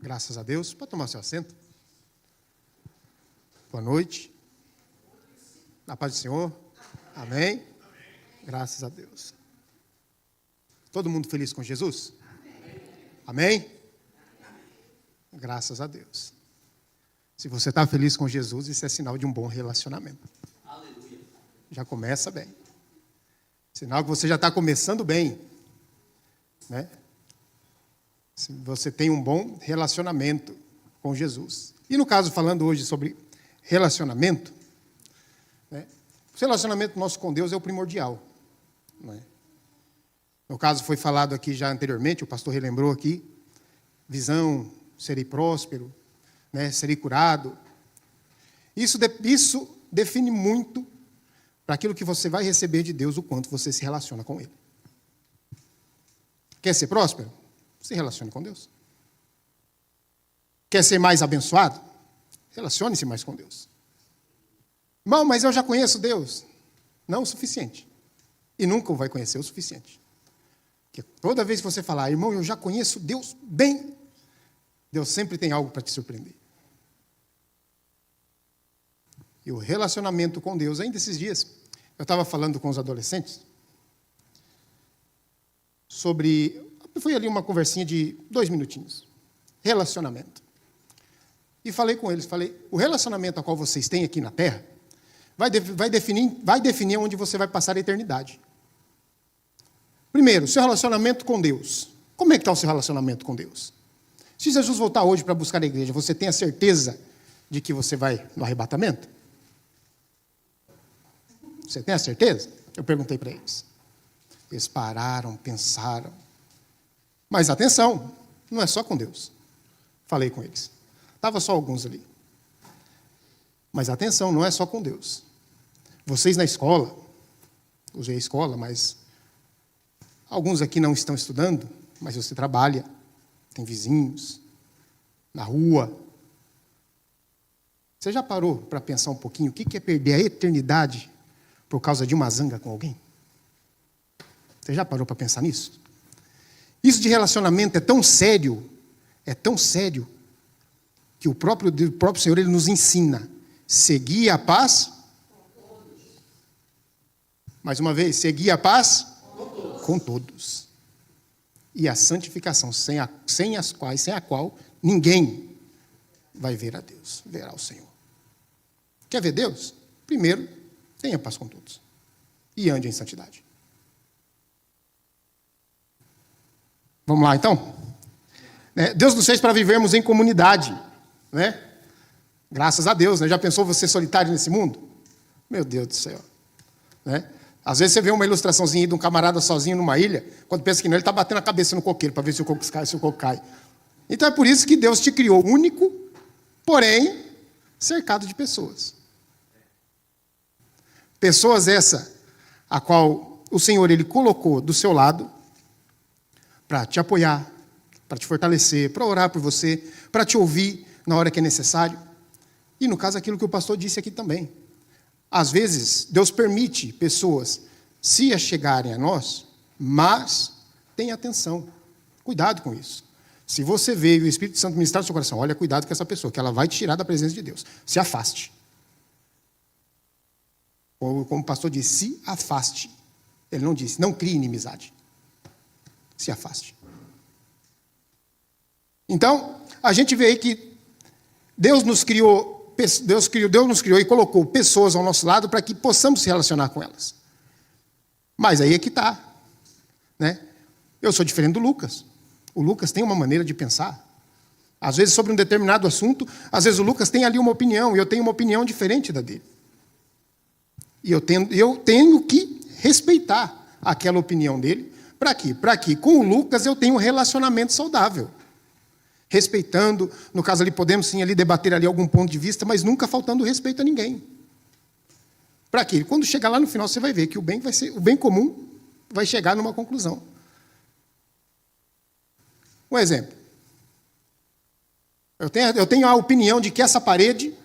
Graças a Deus. Pode tomar seu assento. Boa noite. Na paz do Senhor. Amém. Graças a Deus. Todo mundo feliz com Jesus? Amém? Graças a Deus. Se você está feliz com Jesus, isso é sinal de um bom relacionamento. Já começa bem. Sinal que você já está começando bem, né? Se você tem um bom relacionamento com Jesus. E no caso, falando hoje sobre relacionamento, né? O relacionamento nosso com Deus é o primordial, não é? No caso, foi falado aqui já anteriormente, o pastor relembrou aqui, visão, serei próspero, né? Serei curado. Isso define muito para aquilo que você vai receber de Deus, o quanto você se relaciona com Ele. Quer ser próspero? Se relacione com Deus. Quer ser mais abençoado? Relacione-se mais com Deus. Irmão, mas eu já conheço Deus. Não o suficiente. E nunca o vai conhecer o suficiente. Porque toda vez que você falar, irmão, eu já conheço Deus bem, Deus sempre tem algo para te surpreender. E o relacionamento com Deus, ainda esses dias, eu estava falando com os adolescentes sobre... Foi ali uma conversinha de 2 minutinhos. Relacionamento. E falei com eles, o relacionamento a qual vocês têm aqui na Terra vai definir onde você vai passar a eternidade. Primeiro, seu relacionamento com Deus. Como é que está o seu relacionamento com Deus? Se Jesus voltar hoje para buscar a igreja, você tem a certeza de que você vai no arrebatamento? Você tem a certeza? Eu perguntei para eles. Eles pararam, pensaram. Mas atenção, não é só com Deus. Falei com eles. Estava só alguns ali. Mas atenção, não é só com Deus. Vocês na escola, usei a escola, mas alguns aqui não estão estudando, mas você trabalha, tem vizinhos, na rua. Você já parou para pensar um pouquinho o que é perder a eternidade por causa de uma zanga com alguém? Você já parou para pensar nisso? Isso de relacionamento é tão sério, que o próprio Senhor ele nos ensina. Seguir a paz. Mais uma vez, seguir a paz com todos. E a santificação, sem a qual ninguém vai ver a Deus, verá o Senhor. Quer ver Deus? Primeiro, tenha paz com todos. E ande em santidade. Vamos lá, então? Deus nos fez para vivermos em comunidade, né? Graças a Deus, né? Já pensou você solitário nesse mundo? Meu Deus do céu, né? Às vezes você vê uma ilustraçãozinha de um camarada sozinho numa ilha, quando pensa que não, ele está batendo a cabeça no coqueiro para ver se o coco cai, Então é por isso que Deus te criou único, porém cercado de pessoas. Pessoas essa a qual o Senhor ele colocou do seu lado, para te apoiar, para te fortalecer, para orar por você, para te ouvir na hora que é necessário. E no caso, aquilo que o pastor disse aqui também. Às vezes, Deus permite pessoas se achegarem a nós, mas tenha atenção. Cuidado com isso. Se você veio e o Espírito Santo ministrar no seu coração, olha, cuidado com essa pessoa, que ela vai te tirar da presença de Deus. Se afaste. Ou, como o pastor disse, se afaste. Ele não disse, não crie inimizade. Se afaste. Então, a gente vê aí que Deus nos criou e colocou pessoas ao nosso lado para que possamos se relacionar com elas. Mas aí é que está, né? Eu sou diferente do Lucas. O Lucas tem uma maneira de pensar. Às vezes sobre um determinado assunto, às vezes o Lucas tem ali uma opinião, e eu tenho uma opinião diferente da dele. E eu tenho que respeitar aquela opinião dele. Para quê? Para que com o Lucas eu tenha um relacionamento saudável. Respeitando, no caso ali podemos sim ali debater ali algum ponto de vista, mas nunca faltando respeito a ninguém. Para quê? Quando chegar lá no final você vai ver que o bem comum vai chegar numa conclusão. Um exemplo. Eu tenho a opinião de que essa parede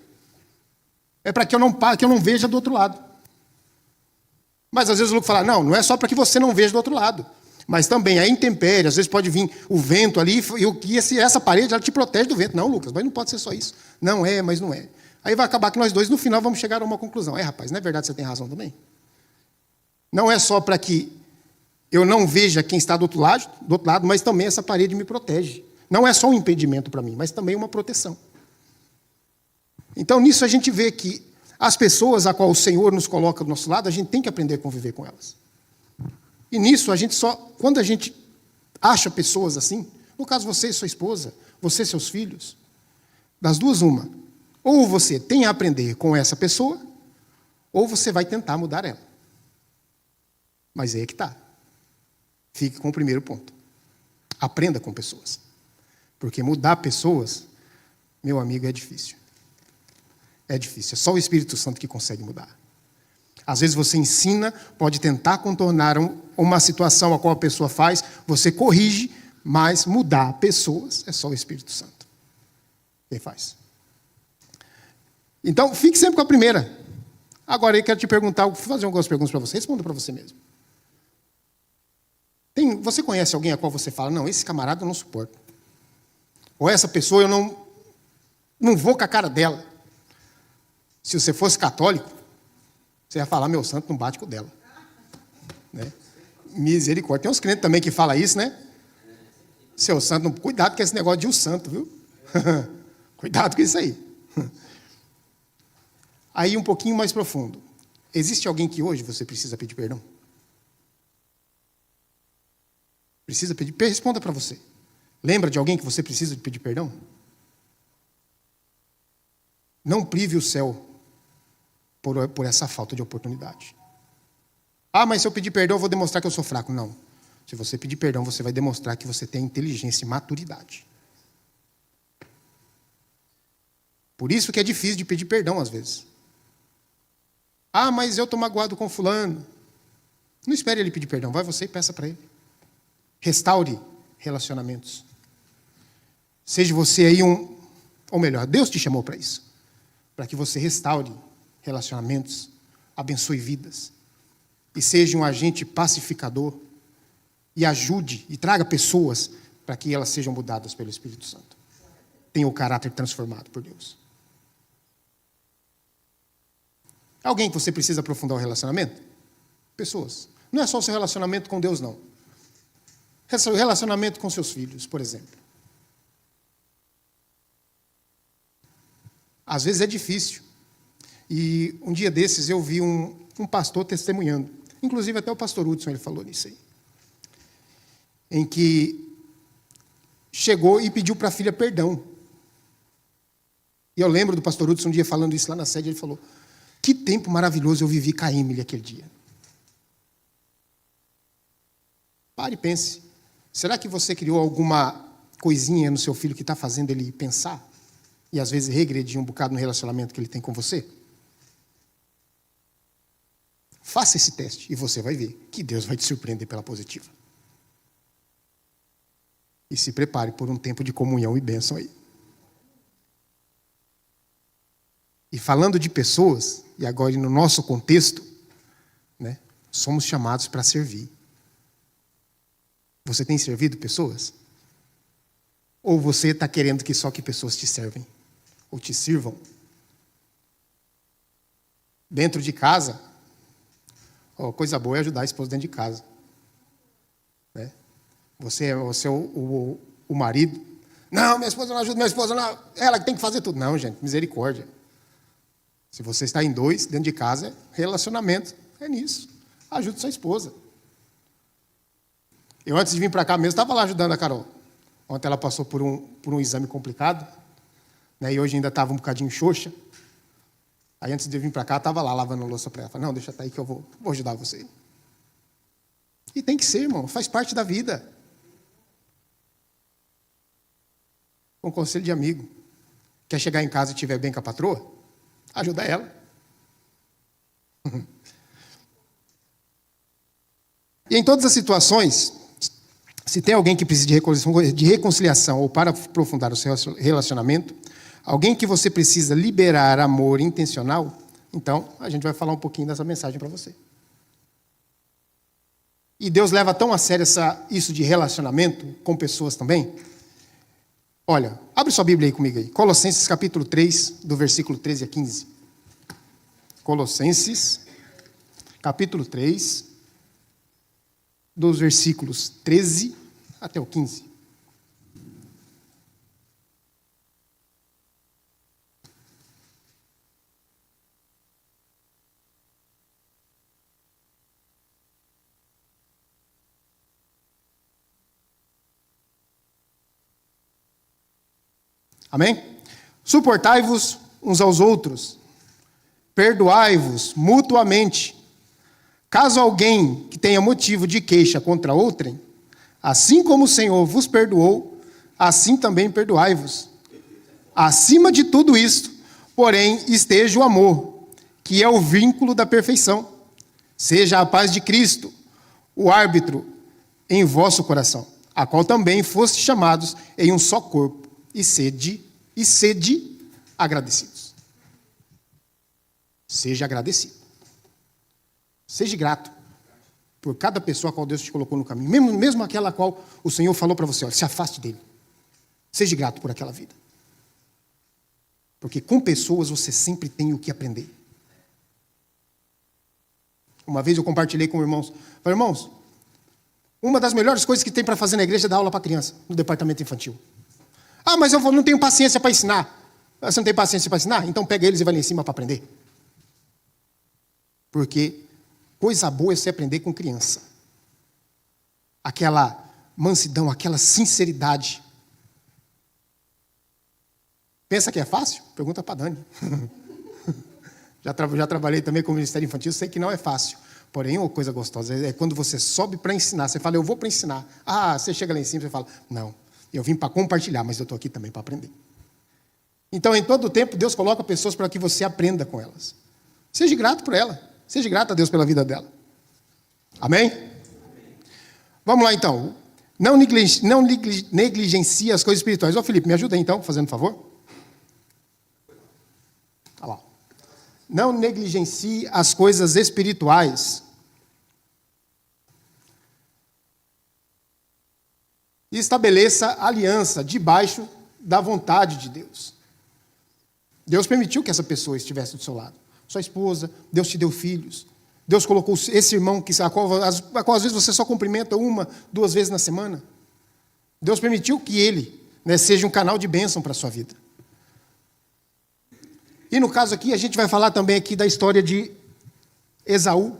é para que eu não veja do outro lado. Mas às vezes o Lucas fala, não é só para que você não veja do outro lado. Mas também a intempérie, às vezes pode vir o vento ali, e essa parede ela te protege do vento. Não, Lucas, mas não pode ser só isso. Não é, mas não é. Aí vai acabar que nós dois, no final, vamos chegar a uma conclusão. Rapaz, não é verdade, você tem razão também? Não é só para que eu não veja quem está do outro lado, mas também essa parede me protege. Não é só um impedimento para mim, mas também uma proteção. Então, nisso a gente vê que as pessoas a qual o Senhor nos coloca do nosso lado, a gente tem que aprender a conviver com elas. E nisso, quando a gente acha pessoas assim, no caso você e sua esposa, você e seus filhos, das duas uma, ou você tem a aprender com essa pessoa, ou você vai tentar mudar ela. Mas aí é que está. Fique com o primeiro ponto. Aprenda com pessoas. Porque mudar pessoas, meu amigo, é difícil. É difícil. É só o Espírito Santo que consegue mudar. Às vezes você ensina, pode tentar contornar uma situação a qual a pessoa faz, você corrige, mas mudar pessoas é só o Espírito Santo. Quem faz? Então, fique sempre com a primeira. Agora, eu quero te perguntar, vou fazer algumas perguntas para você, responda para você mesmo. Você conhece alguém a qual você fala, não, esse camarada eu não suporto. Ou essa pessoa eu não vou com a cara dela. Se você fosse católico, você ia falar, meu santo não bate com o dela. Né? Misericórdia. Tem uns crentes também que falam isso, né? Seu santo, não... cuidado com esse negócio de um santo, viu? Cuidado com isso aí. Aí um pouquinho mais profundo. Existe alguém que hoje você precisa pedir perdão? Precisa pedir? Responda para você. Lembra de alguém que você precisa de pedir perdão? Não prive o céu por essa falta de oportunidade. Mas se eu pedir perdão, eu vou demonstrar que eu sou fraco. Não. Se você pedir perdão, você vai demonstrar que você tem inteligência e maturidade. Por isso que é difícil de pedir perdão às vezes. Mas eu estou magoado com fulano. Não espere ele pedir perdão, vai você e peça para ele. Restaure relacionamentos. Seja você aí ou melhor, Deus te chamou para isso. Para que você restaure relacionamentos, abençoe vidas. E seja um agente pacificador. E ajude e traga pessoas para que elas sejam mudadas pelo Espírito Santo. Tenha o caráter transformado por Deus. Alguém que você precisa aprofundar o relacionamento? Pessoas. Não é só o seu relacionamento com Deus, não. O relacionamento com seus filhos, por exemplo. Às vezes é difícil. E um dia desses eu vi um pastor testemunhando. Inclusive até o pastor Hudson ele falou nisso aí. Em que chegou e pediu para a filha perdão. E eu lembro do pastor Hudson um dia falando isso lá na sede, ele falou, que tempo maravilhoso eu vivi com a Emily aquele dia. Pare e pense. Será que você criou alguma coisinha no seu filho que está fazendo ele pensar? E às vezes regredir um bocado no relacionamento que ele tem com você? Faça esse teste e você vai ver que Deus vai te surpreender pela positiva. E se prepare por um tempo de comunhão e bênção aí. E falando de pessoas, e agora no nosso contexto, né, somos chamados para servir. Você tem servido pessoas? Ou você está querendo que só que pessoas te servem? Ou te sirvam? Dentro de casa, coisa boa é ajudar a esposa dentro de casa. Né? Você é o marido. Não, minha esposa não ajuda, minha esposa não. Ela que tem que fazer tudo. Não, gente, misericórdia. Se você está em dois, dentro de casa, relacionamento. É nisso. Ajude sua esposa. Eu, antes de vir para cá mesmo, estava lá ajudando a Carol. Ontem ela passou por um exame complicado, né, e hoje ainda estava um bocadinho xoxa. Aí, antes de vir para cá, estava lá lavando a louça para ela. Falei, não, deixa aí que eu vou ajudar você. E tem que ser, irmão, faz parte da vida. Um conselho de amigo. Quer chegar em casa e estiver bem com a patroa? Ajuda ela. E em todas as situações, se tem alguém que precisa de reconciliação ou para aprofundar o seu relacionamento, alguém que você precisa liberar amor intencional, então a gente vai falar um pouquinho dessa mensagem para você. e Deus leva tão a sério isso de relacionamento com pessoas também. Olha, abre sua Bíblia aí comigo aí. Colossenses capítulo 3, do versículo 13 a 15. Colossenses capítulo 3, dos versículos 13 até o 15. Amém? Suportai-vos uns aos outros, perdoai-vos mutuamente. Caso alguém que tenha motivo de queixa contra outrem, assim como o Senhor vos perdoou, assim também perdoai-vos. Acima de tudo isto, porém, esteja o amor, que é o vínculo da perfeição. Seja a paz de Cristo, o árbitro em vosso coração, a qual também foste chamados em um só corpo, e sede agradecidos. Seja agradecido. Seja grato por cada pessoa a qual Deus te colocou no caminho. Mesmo aquela a qual o Senhor falou para você, olha, se afaste dele. Seja grato por aquela vida. Porque com pessoas você sempre tem o que aprender. Uma vez eu compartilhei com irmãos. Falei, irmãos, uma das melhores coisas que tem para fazer na igreja é dar aula para criança, no departamento infantil. Ah, mas eu não tenho paciência para ensinar. Você não tem paciência para ensinar? Então pega eles e vai lá em cima para aprender. Porque coisa boa é você aprender com criança. Aquela mansidão, aquela sinceridade. Pensa que é fácil? Pergunta para a Dani. Já trabalhei também com o Ministério Infantil, sei que não é fácil. Porém, uma coisa gostosa é quando você sobe para ensinar. Você fala, eu vou para ensinar. Ah, você chega lá em cima e fala, não. Eu vim para compartilhar, mas eu estou aqui também para aprender. Então, em todo o tempo, Deus coloca pessoas para que você aprenda com elas. Seja grato por ela. Seja grato a Deus pela vida dela. Amém? Vamos lá, então. Não negligencie as coisas espirituais. Ô, Felipe, me ajuda aí, então, fazendo favor. Olha lá. Não negligencie as coisas espirituais. E estabeleça aliança debaixo da vontade de Deus. Deus permitiu que essa pessoa estivesse do seu lado. Sua esposa, Deus te deu filhos. Deus colocou esse irmão a qual às vezes você só cumprimenta 1, 2 vezes na semana. Deus permitiu que ele, seja um canal de bênção para a sua vida. E no caso aqui, a gente vai falar também aqui da história de Esaú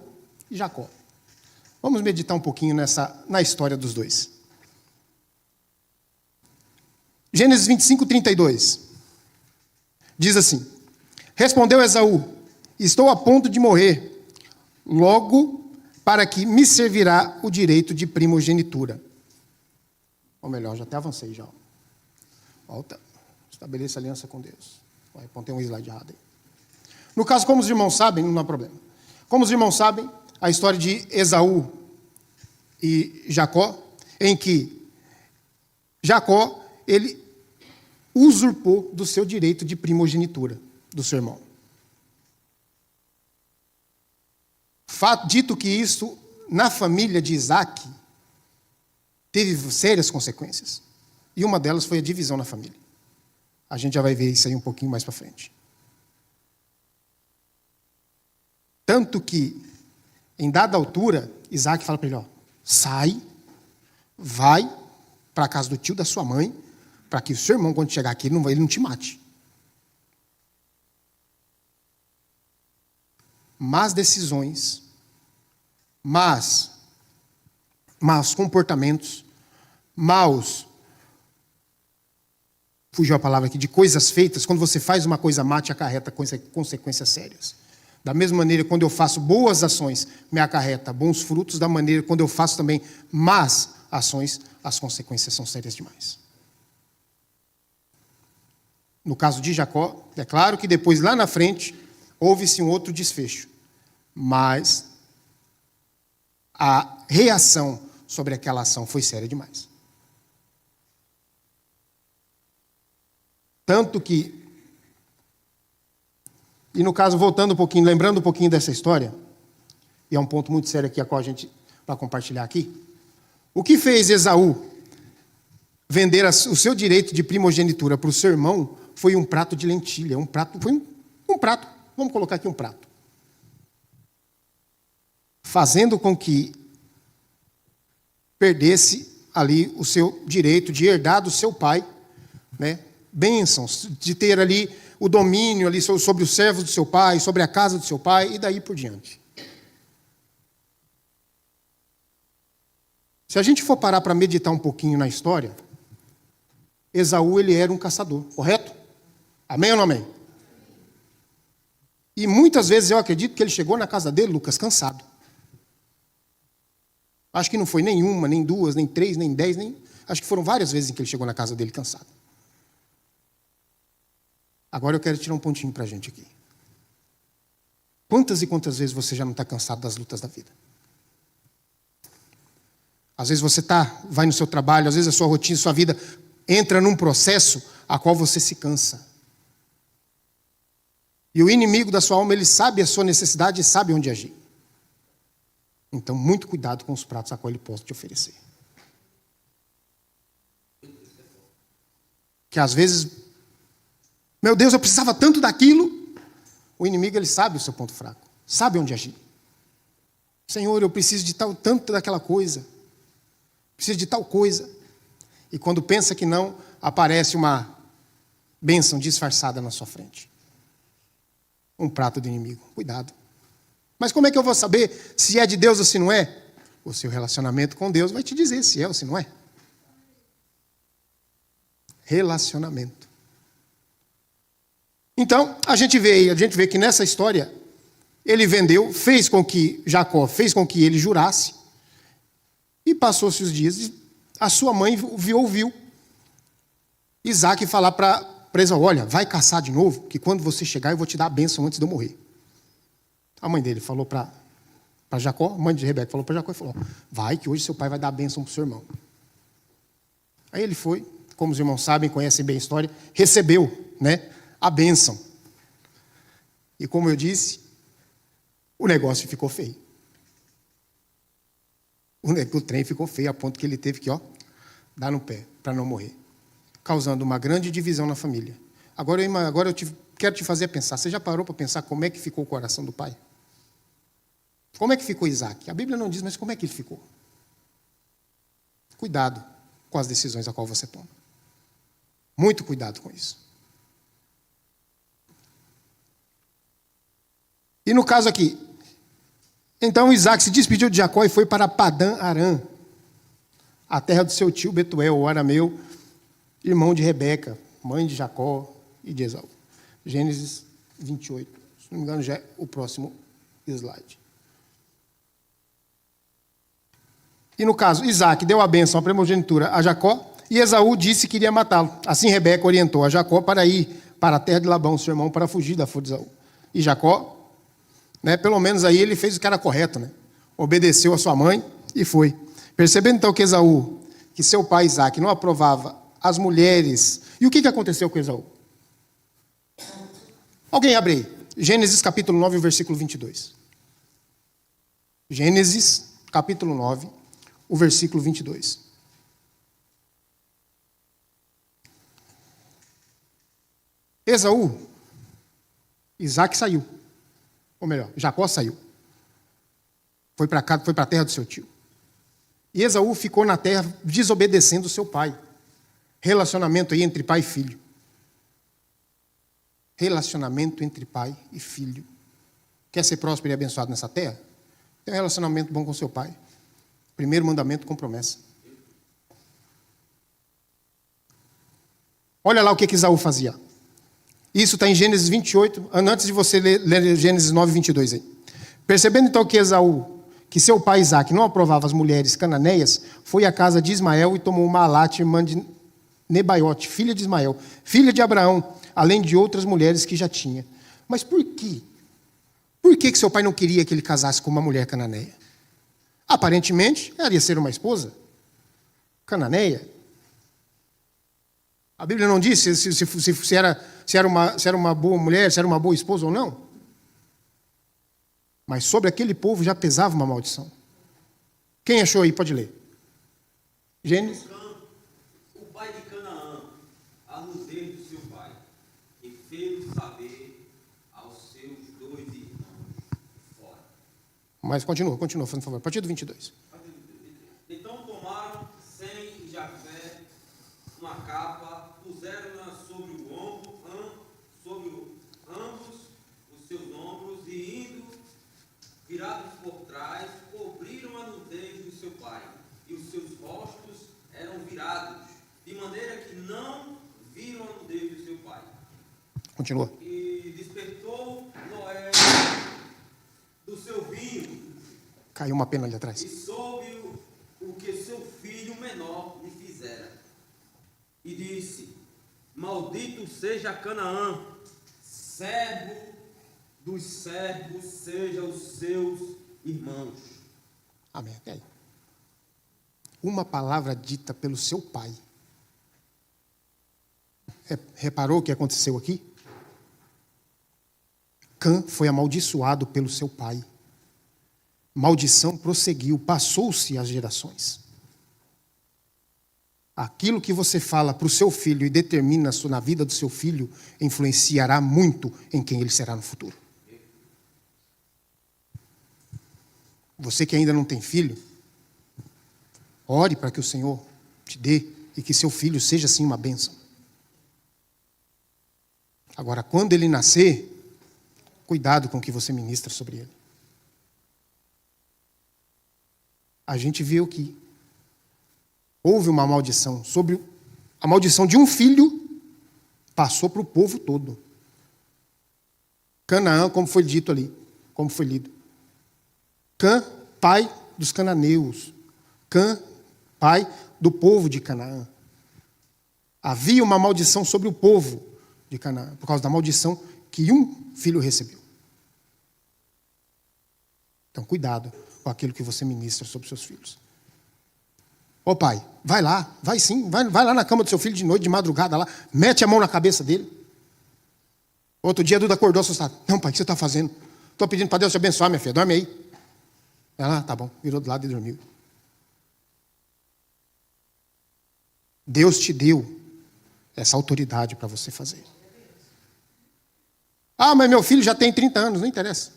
e Jacó. Vamos meditar um pouquinho na história dos dois. Gênesis 25, 32. Diz assim, respondeu Esaú, estou a ponto de morrer, logo para que me servirá o direito de primogenitura. Ou melhor, já até avancei já. Volta, estabeleça aliança com Deus. Apontei um slide errado aí. No caso, como os irmãos sabem, não há problema. Como os irmãos sabem, a história de Esaú e Jacó, em que Jacó, ele usurpou do seu direito de primogenitura do seu irmão. Dito que isso, na família de Isaac, teve sérias consequências. E uma delas foi a divisão na família. A gente já vai ver isso aí um pouquinho mais para frente. Tanto que, em dada altura, Isaac fala para ele, sai, vai para a casa do tio da sua mãe, para que o seu irmão, quando chegar aqui, ele não te mate. Más decisões, maus comportamentos, fugiu a palavra aqui, de coisas feitas, quando você faz uma coisa má, te acarreta consequências sérias. Da mesma maneira, quando eu faço boas ações, me acarreta bons frutos, da maneira, quando eu faço também más ações, as consequências são sérias demais. No caso de Jacó, é claro que depois, lá na frente, houve-se um outro desfecho. Mas a reação sobre aquela ação foi séria demais. Tanto que, e no caso, voltando um pouquinho, lembrando um pouquinho dessa história, e é um ponto muito sério aqui, a qual a gente para compartilhar aqui. O que fez Esaú vender o seu direito de primogenitura para o seu irmão foi um prato de lentilha. Foi um prato, vamos colocar aqui um prato. Fazendo com que perdesse ali o seu direito de herdar do seu pai, né? Bênçãos, de ter ali o domínio ali sobre os servos do seu pai, sobre a casa do seu pai, e daí por diante. Se a gente for parar para meditar um pouquinho na história, Esaú, ele era um caçador, correto? Amém ou não amém? E muitas vezes eu acredito que ele chegou na casa dele, Lucas, cansado. Acho que não foi nem uma, nem duas, nem três, nem 10, acho que foram várias vezes em que ele chegou na casa dele cansado. Agora eu quero tirar um pontinho para a gente aqui. Quantas e quantas vezes você já não está cansado das lutas da vida? Às vezes você vai no seu trabalho, às vezes a sua rotina, a sua vida entra num processo a qual você se cansa. E o inimigo da sua alma, ele sabe a sua necessidade e sabe onde agir. Então, muito cuidado com os pratos a qual ele pode te oferecer. Que às vezes, meu Deus, eu precisava tanto daquilo. O inimigo, ele sabe o seu ponto fraco, sabe onde agir. Senhor, eu preciso de tanto daquela coisa. Preciso de tal coisa. E quando pensa que não, aparece uma bênção disfarçada na sua frente. Um prato do inimigo. Cuidado. Mas como é que eu vou saber se é de Deus ou se não é? O seu relacionamento com Deus vai te dizer se é ou se não é. Relacionamento. Então, a gente vê que nessa história, ele vendeu, Jacó fez com que ele jurasse, e passou-se os dias, e a sua mãe ouviu Isaac falar para Esaú: olha, vai caçar de novo, que quando você chegar eu vou te dar a bênção antes de eu morrer. A mãe dele falou para Jacó, a mãe de Rebeca falou para Jacó e falou: vai, que hoje seu pai vai dar a bênção para o seu irmão. Aí ele foi, como os irmãos sabem, conhecem bem a história, recebeu, né, a bênção. E como eu disse, o negócio ficou feio. O trem ficou feio a ponto que ele teve que dar no pé para não morrer, causando uma grande divisão na família. Agora eu quero te fazer pensar. Você já parou para pensar como é que ficou o coração do pai? Como é que ficou Isaac? A Bíblia não diz, mas como é que ele ficou? Cuidado com as decisões a qual você toma. Muito cuidado com isso. E no caso aqui, então Isaac se despediu de Jacó e foi para Padã Arã, a terra do seu tio Betuel, o arameu, irmão de Rebeca, mãe de Jacó e de Esaú. Gênesis 28. Se não me engano, já é o próximo slide. E no caso, Isaac deu a bênção, a primogenitura a Jacó, e Esaú disse que iria matá-lo. Assim Rebeca orientou a Jacó para ir para a terra de Labão, seu irmão, para fugir da força de Esaú. E Jacó, né, pelo menos aí ele fez o que era correto, né? Obedeceu a sua mãe e foi. Percebendo então que Esaú, que seu pai Isaac não aprovava as mulheres. E o que aconteceu com Esaú? Alguém abre aí. Gênesis capítulo 9, versículo 22. Gênesis capítulo 9, o versículo 22. Esaú, Isaac saiu. Ou melhor, Jacó saiu. Foi para a terra do seu tio. E Esaú ficou na terra desobedecendo o seu pai. Relacionamento aí entre pai e filho. Relacionamento entre pai e filho. Quer ser próspero e abençoado nessa terra? Tem um relacionamento bom com seu pai. Primeiro mandamento com promessa. Olha lá o que Esaú fazia. Isso está em Gênesis 28, antes de você ler Gênesis 9, 22 aí. Percebendo então que Esaú, que seu pai Isaac não aprovava as mulheres cananeias, foi à casa de Ismael e tomou Maalate, irmã de Nebaiote, filha de Ismael, filha de Abraão, além de outras mulheres que já tinha. Mas por quê? Por que seu pai não queria que ele casasse com uma mulher cananeia? Aparentemente, ela ia ser uma esposa cananeia. A Bíblia não diz se era uma boa mulher, se era uma boa esposa ou não. Mas sobre aquele povo já pesava uma maldição. Quem achou aí? Pode ler. Gênesis. O pai de Canaã, a nudez do seu pai, e fez saber aos seus 2 irmãos fora. Mas continua, fazendo favor. A partir do 22. Então tomaram Sem e Jafé uma capa, puseram-na sobre o ombro, ambos os seus ombros, e indo, virados por trás, cobriram a nudez do seu pai, e os seus rostos eram virados, de maneira que não viram a nudez do seu pai. Continua. E despertou Noé do seu vinho, Caiu uma pena ali atrás. e soube o que seu filho menor lhe fizera. E disse: Maldito seja Canaã, servo dos servos seja os seus irmãos. Amém. Até aí. Uma palavra dita pelo seu pai. Reparou o que aconteceu aqui? Cã foi amaldiçoado pelo seu pai. Maldição prosseguiu, passou-se as gerações. Aquilo que você fala para o seu filho e determina na vida do seu filho, influenciará muito em quem ele será no futuro. Você que ainda não tem filho, ore para que o Senhor te dê e que seu filho seja assim uma bênção. Agora, quando ele nascer, cuidado com o que você ministra sobre ele. A gente viu que houve uma maldição sobre a maldição de um filho, passou para o povo todo. Canaã, como foi dito ali, como foi lido. Cã, pai dos cananeus. Cã, pai do povo de Canaã. Havia uma maldição sobre o povo de Canaã, por causa da maldição que um filho recebeu. Então, cuidado com aquilo que você ministra sobre seus filhos. Ô pai, vai lá, vai sim, vai lá na cama do seu filho de noite, de madrugada lá, mete a mão na cabeça dele. Outro dia a Duda acordou assustado. Não, pai, o que você está fazendo? Estou pedindo para Deus te abençoar, minha filha, dorme aí. Ela, tá bom, virou do lado e dormiu. Deus te deu essa autoridade para você fazer. Ah, mas meu filho já tem 30 anos, não interessa.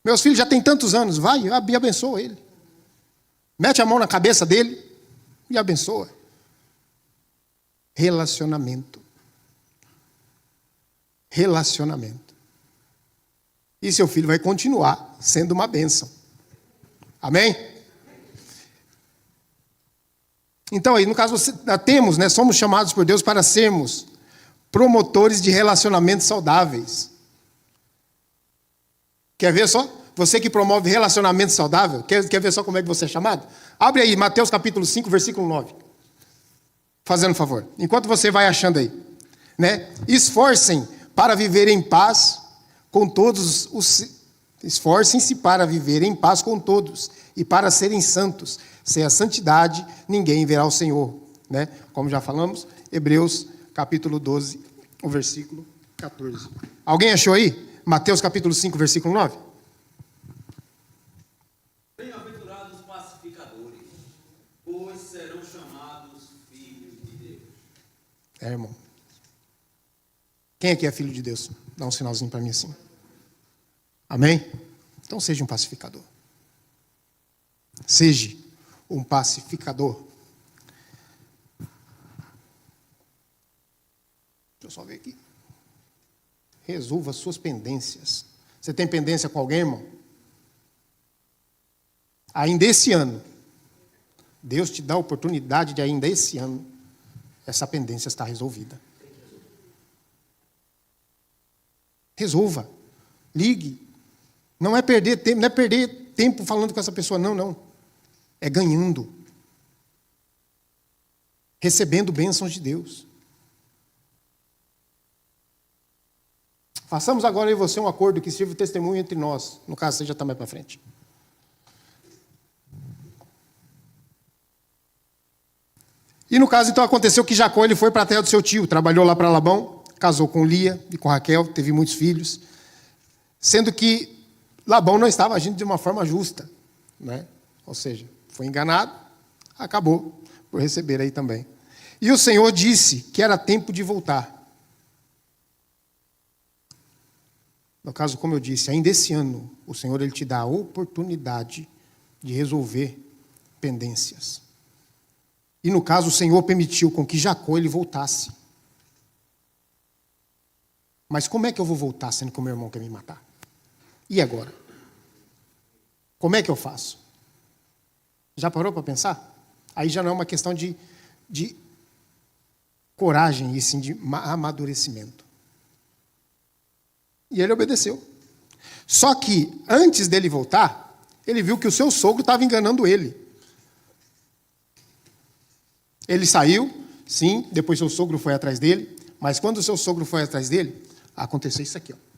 Meus filhos já têm tantos anos, vai e abençoa ele. Mete a mão na cabeça dele e abençoa. Relacionamento. Relacionamento. E seu filho vai continuar sendo uma bênção. Amém? Então aí, no caso, somos chamados por Deus para sermos promotores de relacionamentos saudáveis. Quer ver só? Você que promove relacionamento saudável, quer ver só como é que você é chamado? Abre aí, Mateus capítulo 5, versículo 9. Fazendo um favor. Enquanto você vai achando aí. Né? Esforcem-se para viver em paz com todos Esforcem-se para viver em paz com todos e para serem santos. Sem a santidade, ninguém verá o Senhor. Né? Como já falamos, Hebreus capítulo 12, o versículo 14. Alguém achou aí? Mateus capítulo 5, versículo 9. Bem-aventurados pacificadores, pois serão chamados filhos de Deus. Irmão. Quem aqui é filho de Deus? Dá um sinalzinho para mim assim. Amém? Então seja um pacificador. Seja um pacificador. Deixa eu só ver aqui. Resolva suas pendências. Você tem pendência com alguém, irmão? Ainda esse ano, Deus te dá a oportunidade de ainda esse ano, essa pendência estar resolvida. Resolva. Ligue. Não é perder tempo falando com essa pessoa, não. É ganhando. Recebendo bênçãos de Deus. Façamos agora eu e você um acordo que sirva de testemunho entre nós. No caso, você já está mais para frente. E no caso, então, aconteceu que Jacó ele foi para a terra do seu tio, trabalhou lá para Labão, casou com Lia e com Raquel, teve muitos filhos. Sendo que Labão não estava agindo de uma forma justa. Né? Ou seja, foi enganado, acabou por receber aí também. E o Senhor disse que era tempo de voltar. No caso, como eu disse, ainda esse ano, o Senhor ele te dá a oportunidade de resolver pendências. E no caso, o Senhor permitiu com que Jacó ele voltasse. Mas como é que eu vou voltar sendo que o meu irmão quer me matar? E agora? Como é que eu faço? Já parou para pensar? Aí já não é uma questão de coragem, e sim de amadurecimento. E ele obedeceu. Só que, antes dele voltar, ele viu que o seu sogro estava enganando ele. Ele saiu, sim, depois seu sogro foi atrás dele, mas quando o seu sogro foi atrás dele, aconteceu isso aqui, ó.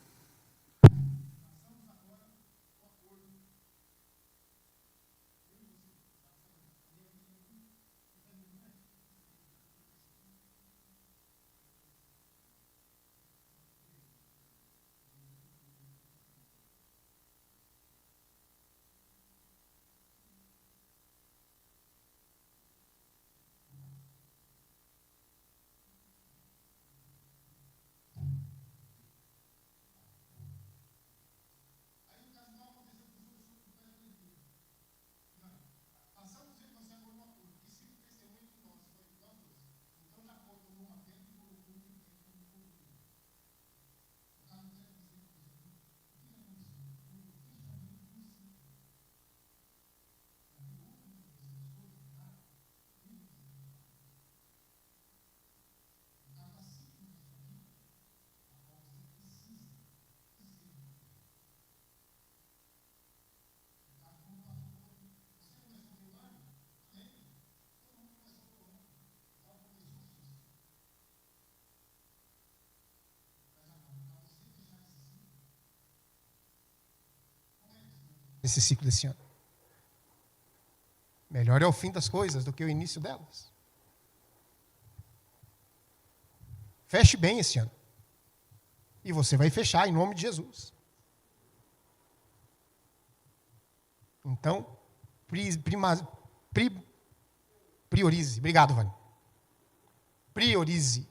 Esse ciclo desse ano. Melhor é o fim das coisas do que o início delas. Feche bem esse ano. E você vai fechar em nome de Jesus. Então, priorize. Obrigado, Vânia. Priorize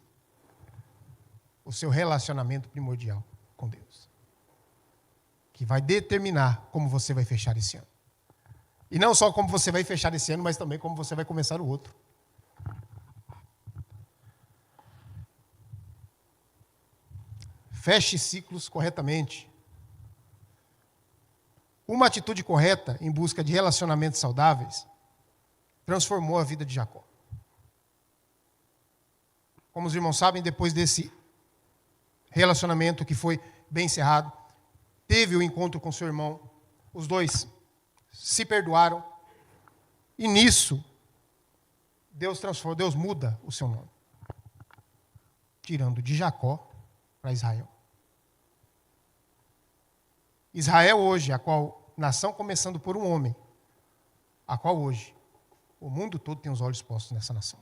o seu relacionamento primordial com Deus, que vai determinar como você vai fechar esse ano. E não só como você vai fechar esse ano, mas também como você vai começar o outro. Feche ciclos corretamente. Uma atitude correta em busca de relacionamentos saudáveis transformou a vida de Jacó. Como os irmãos sabem, depois desse relacionamento que foi bem encerrado, teve o encontro com seu irmão, os dois se perdoaram, e nisso, Deus muda o seu nome, tirando de Jacó para Israel. Israel hoje, a qual nação começando por um homem, a qual hoje o mundo todo tem os olhos postos nessa nação.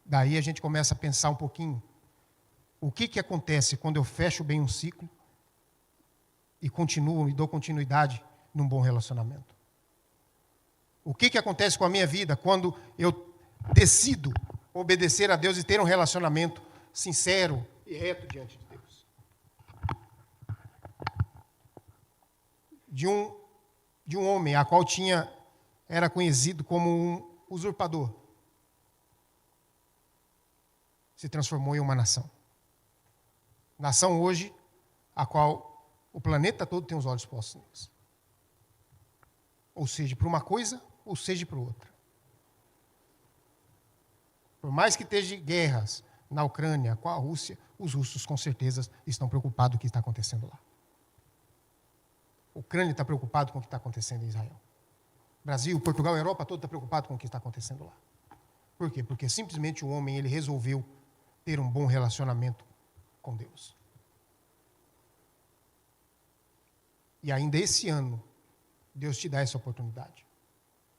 Daí a gente começa a pensar um pouquinho o que acontece quando eu fecho bem um ciclo e continuo e dou continuidade num bom relacionamento. O que acontece com a minha vida quando eu decido obedecer a Deus e ter um relacionamento sincero e reto diante de Deus. De um homem a qual era conhecido como um usurpador, se transformou em uma nação. Nação hoje, a qual o planeta todo tem os olhos postos neles. Ou seja, para uma coisa, ou seja, para outra. Por mais que esteja guerras na Ucrânia, com a Rússia, os russos com certeza estão preocupados com o que está acontecendo lá. A Ucrânia está preocupado com o que está acontecendo em Israel. Brasil, Portugal, a Europa toda está preocupado com o que está acontecendo lá. Por quê? Porque simplesmente o homem ele resolveu ter um bom relacionamento com Deus. E ainda esse ano, Deus te dá essa oportunidade.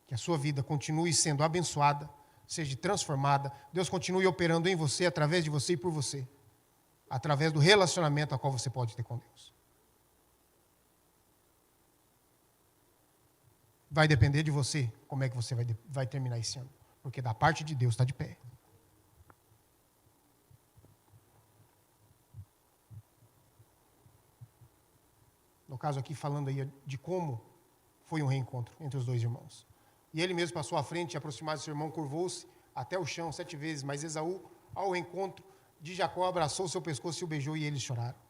Que a sua vida continue sendo abençoada, seja transformada, Deus continue operando em você, através de você e por você, através do relacionamento a qual você pode ter com Deus. vai depender de você como é que você vai terminar esse ano. Porque da parte de Deus está de pé. No caso aqui, falando aí de como foi um reencontro entre os dois irmãos. E ele mesmo passou à frente e aproximado do seu irmão, curvou-se até o chão 7 vezes, mas Esaú, ao encontro de Jacó, abraçou o seu pescoço e o beijou, e eles choraram.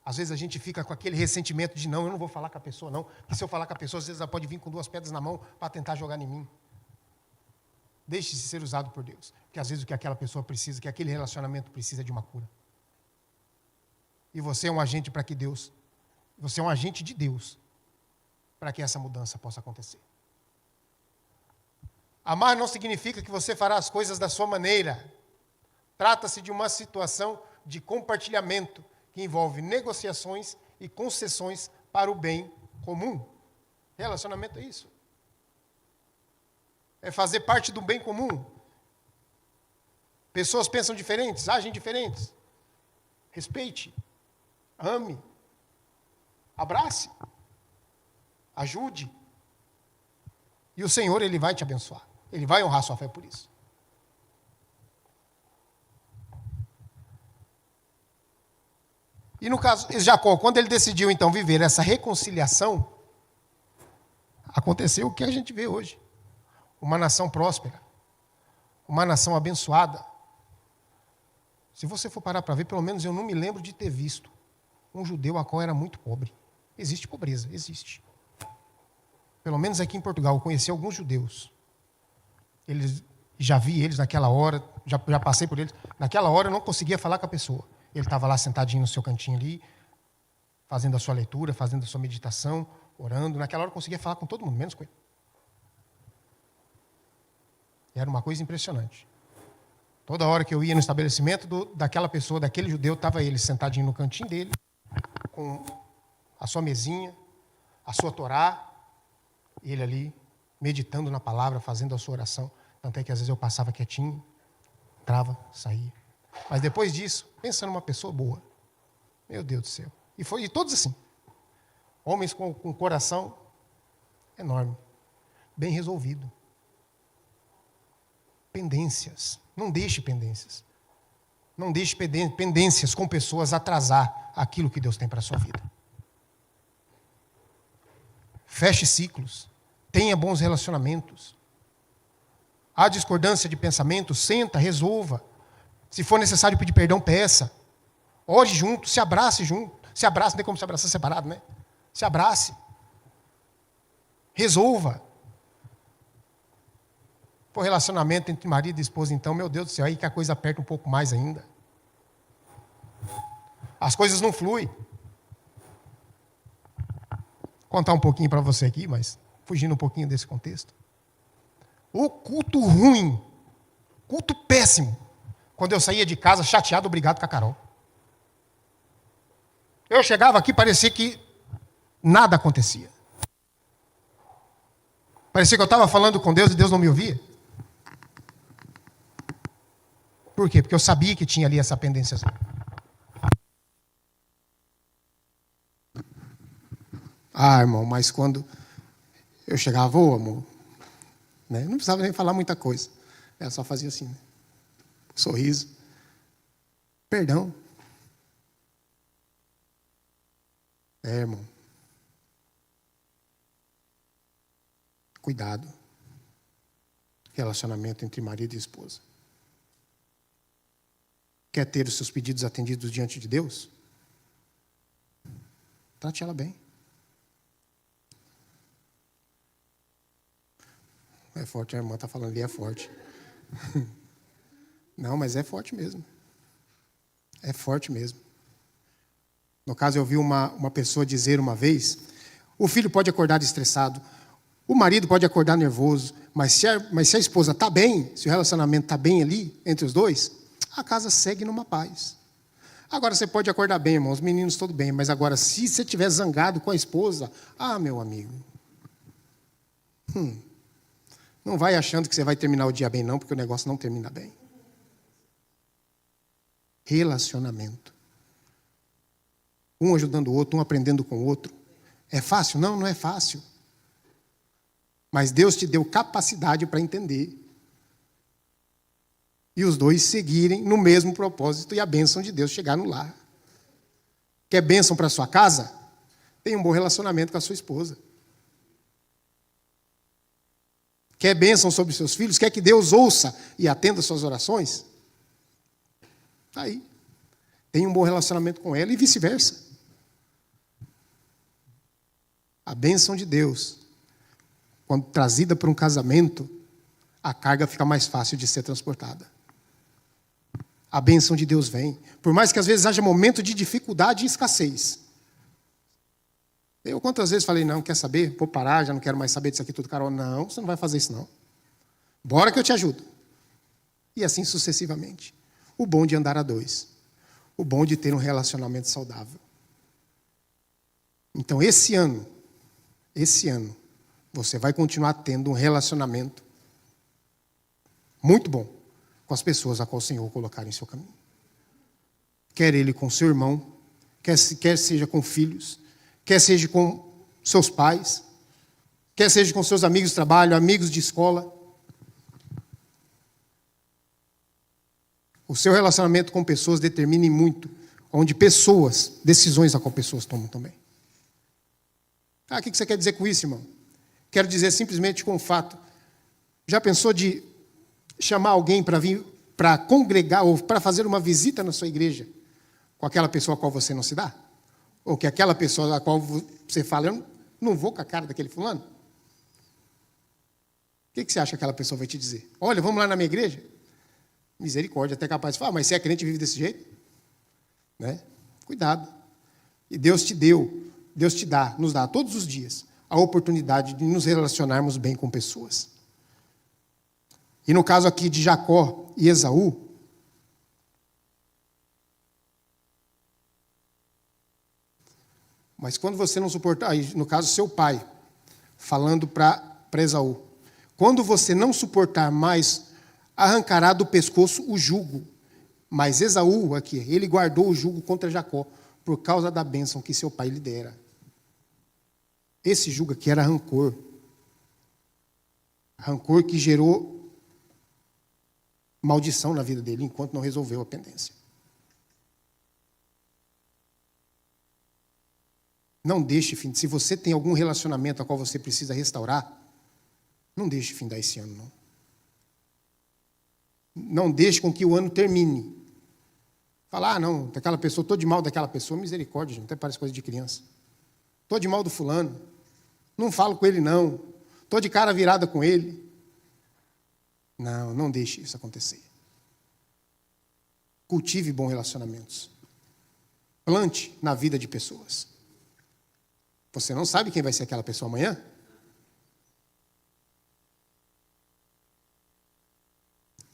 Às vezes a gente fica com aquele ressentimento de não, eu não vou falar com a pessoa não, porque se eu falar com a pessoa, às vezes ela pode vir com 2 pedras na mão para tentar jogar em mim. Deixe-se ser usado por Deus, porque às vezes o que aquela pessoa precisa, que aquele relacionamento precisa de uma cura. E você é um agente para que Deus, você é um agente de Deus, para que essa mudança possa acontecer. Amar não significa que você fará as coisas da sua maneira. Trata-se de uma situação de compartilhamento que envolve negociações e concessões para o bem comum. Relacionamento é isso. É fazer parte do bem comum. Pessoas pensam diferentes, agem diferentes. Respeite, ame, abrace, ajude. E o Senhor, Ele vai te abençoar. Ele vai honrar sua fé por isso. E no caso de Jacó, quando ele decidiu então viver essa reconciliação, aconteceu o que a gente vê hoje. Uma nação próspera, uma nação abençoada. Se você for parar para ver, pelo menos eu não me lembro de ter visto um judeu a qual era muito pobre. Existe pobreza, existe. Pelo menos aqui em Portugal, eu conheci alguns judeus. Já vi eles naquela hora, já passei por eles. Naquela hora eu não conseguia falar com a pessoa. Ele estava lá sentadinho no seu cantinho ali, fazendo a sua leitura, fazendo a sua meditação, orando. Naquela hora eu conseguia falar com todo mundo, menos com ele. E era uma coisa impressionante. Toda hora que eu ia no estabelecimento daquela pessoa, daquele judeu, estava ele sentadinho no cantinho dele, com a sua mesinha, a sua Torá, ele ali, meditando na palavra, fazendo a sua oração. Tanto é que às vezes eu passava quietinho, entrava, saía. Mas depois disso, pensa numa pessoa boa. Meu Deus do céu. E todos assim. Homens com coração enorme. Bem resolvido. Pendências. Não deixe pendências. Não deixe pendências com pessoas atrasar aquilo que Deus tem para a sua vida. Feche ciclos. Tenha bons relacionamentos. Há discordância de pensamento, senta, resolva. Se for necessário pedir perdão, peça. Ore junto, se abrace junto. Se abrace, não tem como se abraçar separado, né? Se abrace. Resolva. For relacionamento entre marido e esposa, então, meu Deus do céu, aí que a coisa aperta um pouco mais ainda. As coisas não fluem. Vou contar um pouquinho para você aqui, mas fugindo um pouquinho desse contexto. O culto ruim, culto péssimo, quando eu saía de casa chateado, brigado com a Carol. Eu chegava aqui, parecia que nada acontecia. Parecia que eu estava falando com Deus e Deus não me ouvia. Por quê? Porque eu sabia que tinha ali essa pendência. Ah, irmão, mas quando eu chegava, ô amor, né? Não precisava nem falar muita coisa. Ela só fazia assim, né? Sorriso. Perdão. Irmão. Cuidado. Relacionamento entre marido e esposa. Quer ter os seus pedidos atendidos diante de Deus? Trate ela bem. É forte, a irmã está falando ali, é forte. Não, mas é forte mesmo. É forte mesmo. No caso, eu vi uma pessoa dizer uma vez, o filho pode acordar estressado, o marido pode acordar nervoso, mas se a esposa está bem, se o relacionamento está bem ali, entre os dois, a casa segue numa paz. Agora, você pode acordar bem, irmão, os meninos tudo bem, mas agora, se você estiver zangado com a esposa, meu amigo, não vai achando que você vai terminar o dia bem, não, porque o negócio não termina bem. Relacionamento. Um ajudando o outro, um aprendendo com o outro. É fácil? Não, não é fácil. Mas Deus te deu capacidade para entender. E os dois seguirem no mesmo propósito e a bênção de Deus chegar no lar. Quer bênção para sua casa? Tenha um bom relacionamento com a sua esposa. Quer bênção sobre seus filhos? Quer que Deus ouça e atenda suas orações? Está aí. Tenha um bom relacionamento com ela e vice-versa. A bênção de Deus, quando trazida para um casamento, a carga fica mais fácil de ser transportada. A bênção de Deus vem. Por mais que às vezes haja momento de dificuldade e escassez. Eu quantas vezes falei, não, quer saber? Vou parar, já não quero mais saber disso aqui tudo, Carol. Não, você não vai fazer isso não. Bora que eu te ajudo. E assim sucessivamente. O bom de andar a dois. O bom de ter um relacionamento saudável. Então esse ano, você vai continuar tendo um relacionamento muito bom com as pessoas a qual o Senhor colocar em seu caminho. Quer ele com seu irmão, quer seja com filhos, quer seja com seus pais, quer seja com seus amigos de trabalho, amigos de escola. O seu relacionamento com pessoas determina muito onde pessoas, decisões a qual pessoas tomam também. O que você quer dizer com isso, irmão? Quero dizer simplesmente com o fato. Já pensou de chamar alguém para vir, para congregar ou para fazer uma visita na sua igreja com aquela pessoa a qual você não se dá? Ou que aquela pessoa a qual você fala, eu não vou com a cara daquele fulano? O que você acha que aquela pessoa vai te dizer? Olha, vamos lá na minha igreja? Misericórdia, até capaz de falar, mas você é crente e vive desse jeito? Né? Cuidado. E Deus te deu, Deus te dá, nos dá todos os dias a oportunidade de nos relacionarmos bem com pessoas. E no caso aqui de Jacó e Esaú, mas quando você não suportar, aí no caso seu pai, falando para Esaú, quando você não suportar mais, arrancará do pescoço o jugo. Mas Esaú, aqui, ele guardou o jugo contra Jacó, por causa da bênção que seu pai lhe dera. Esse jugo aqui era rancor. Rancor que gerou maldição na vida dele, enquanto não resolveu a pendência. Não deixe, se você tem algum relacionamento a qual você precisa restaurar, não deixe findar esse ano, não. Não deixe com que o ano termine. Falar, não, daquela pessoa, estou de mal daquela pessoa, misericórdia, gente, até parece coisa de criança. Estou de mal do fulano, não falo com ele não, estou de cara virada com ele. Não, não deixe isso acontecer. Cultive bons relacionamentos. Plante na vida de pessoas. Você não sabe quem vai ser aquela pessoa amanhã?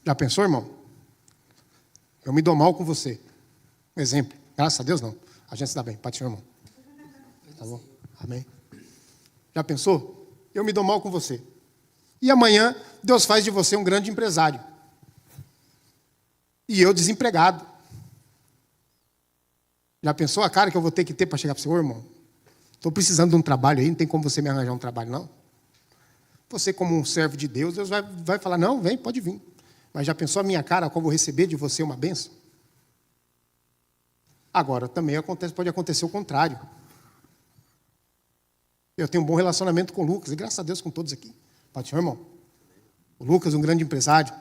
Já pensou, irmão? Eu me dou mal com você. Um exemplo. Graças a Deus, não. A gente se dá bem. Pode ser, irmão. Tá bom? Amém. Já pensou? Eu me dou mal com você. E amanhã, Deus faz de você um grande empresário. E eu desempregado. Já pensou a cara que eu vou ter que ter para chegar para o seu irmão? Estou precisando de um trabalho aí, não tem como você me arranjar um trabalho, não? Você, como um servo de Deus, Deus vai falar, não, vem, pode vir. Mas já pensou a minha cara, qual vou receber de você uma bênção? Agora, também pode acontecer o contrário. Eu tenho um bom relacionamento com o Lucas, e graças a Deus com todos aqui. Pode ser, irmão? O Lucas, um grande empresário,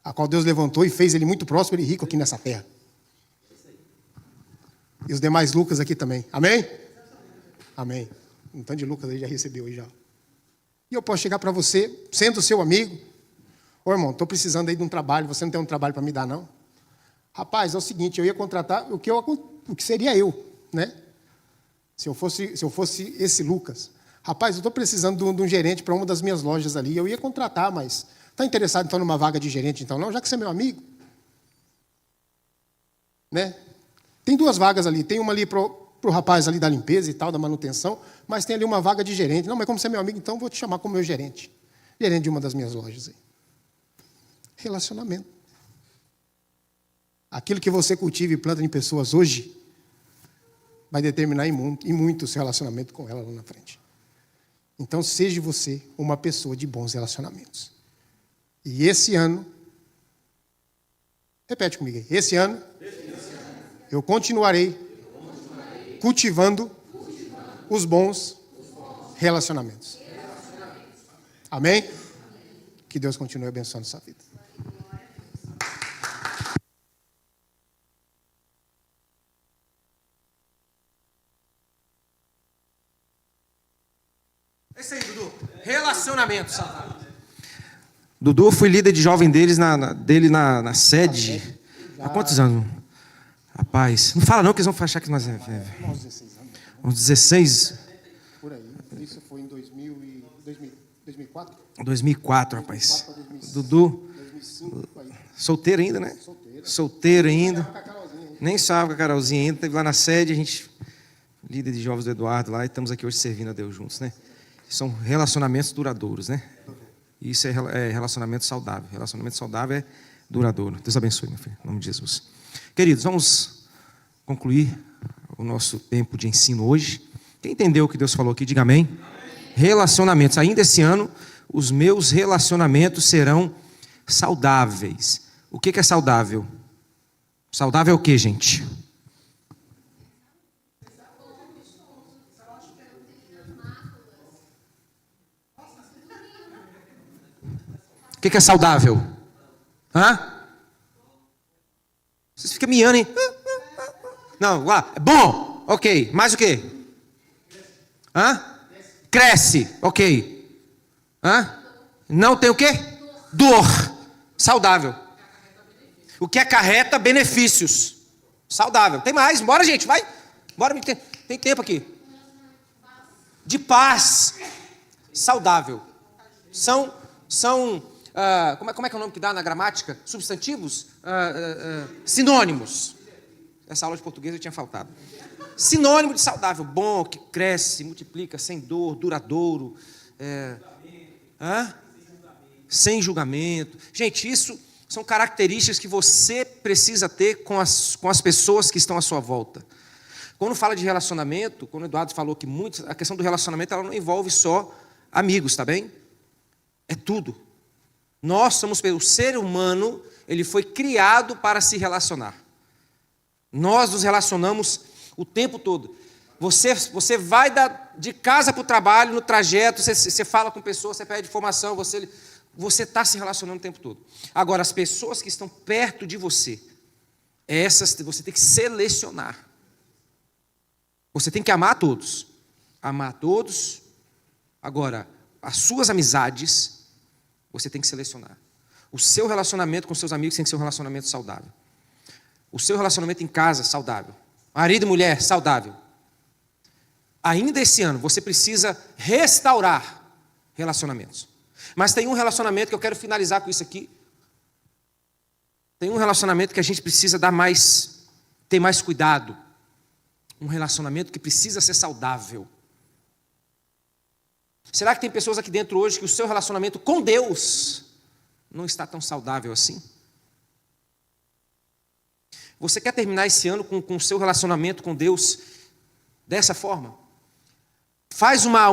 a qual Deus levantou e fez ele muito próspero e rico aqui nessa terra. E os demais Lucas aqui também. Amém? Amém. Um tanto de Lucas aí já recebeu aí já. E eu posso chegar para você, sendo seu amigo. Ô, irmão, estou precisando aí de um trabalho, você não tem um trabalho para me dar, não? Rapaz, é o seguinte, eu ia contratar o que seria eu, né? Se eu fosse esse Lucas. Rapaz, eu estou precisando de um gerente para uma das minhas lojas ali. Eu ia contratar, mas está interessado então numa vaga de gerente, então? Não, já que você é meu amigo. Né? Tem duas vagas ali. Tem uma ali para o rapaz ali da limpeza e tal, da manutenção, mas tem ali uma vaga de gerente. Não, mas como você é meu amigo, então eu vou te chamar como meu gerente. Gerente de uma das minhas lojas aí. Relacionamento. Aquilo que você cultiva e planta em pessoas hoje vai determinar em muito o seu relacionamento com ela lá na frente. Então, seja você uma pessoa de bons relacionamentos. E esse ano, repete comigo aí, esse ano, eu continuarei cultivando os bons relacionamentos. Amém? Que Deus continue abençoando sua vida. É isso aí, Dudu. Relacionamento, saudável. Dudu, fui líder de jovem deles dele na sede. Há quantos anos? Rapaz, não fala não que eles vão achar que nós Uns 16 anos. uns 16. Por aí. Isso foi em 2004? 2004, rapaz. Dudu, 2005, por aí. solteiro ainda, né? Solteiro ainda. Nem sabe com a Carolzinha ainda. Esteve lá na sede, a gente, líder de jovens do Eduardo lá, e estamos aqui hoje servindo a Deus juntos, né? São relacionamentos duradouros, né? Isso é relacionamento saudável. Relacionamento saudável é duradouro. Deus abençoe, meu filho, em nome de Jesus. Queridos, vamos concluir o nosso tempo de ensino hoje. Quem entendeu o que Deus falou aqui, diga amém. Relacionamentos. Ainda esse ano, os meus relacionamentos serão saudáveis. O que é saudável? Saudável é o que, gente? O que é saudável? Hã? Vocês ficam miando, hein? Não, é bom. Ok. Mais o quê? Hã? Cresce. Ok. Hã? Não tem o quê? Dor. Saudável. O que acarreta benefícios. Saudável. Tem mais. Bora, gente. Vai. Bora. Tem tempo aqui. De paz. Saudável. São como é que é o nome que dá na gramática? Substantivos? Sinônimos. Essa aula de português eu tinha faltado. Sinônimo de saudável. Bom, que cresce, multiplica, sem dor, duradouro. Sem julgamento. Gente, isso são características que você precisa ter com as pessoas que estão à sua volta. Quando fala de relacionamento, quando o Eduardo falou que a questão do relacionamento ela não envolve só amigos, tá bem? É tudo. O ser humano, ele foi criado para se relacionar. Nós nos relacionamos o tempo todo. Você vai de casa para o trabalho, no trajeto, você fala com pessoas, você pede informação, você está se relacionando o tempo todo. Agora, as pessoas que estão perto de você, essas você tem que selecionar. Você tem que amar a todos. Amar a todos. Agora, as suas amizades, você tem que selecionar. O seu relacionamento com seus amigos tem que ser um relacionamento saudável. O seu relacionamento em casa, saudável. Marido e mulher, saudável. Ainda esse ano, você precisa restaurar relacionamentos. Mas tem um relacionamento que eu quero finalizar com isso aqui. Tem um relacionamento que a gente precisa ter mais cuidado. Um relacionamento que precisa ser saudável. Será que tem pessoas aqui dentro hoje que o seu relacionamento com Deus não está tão saudável assim? Você quer terminar esse ano com o seu relacionamento com Deus dessa forma? Faz uma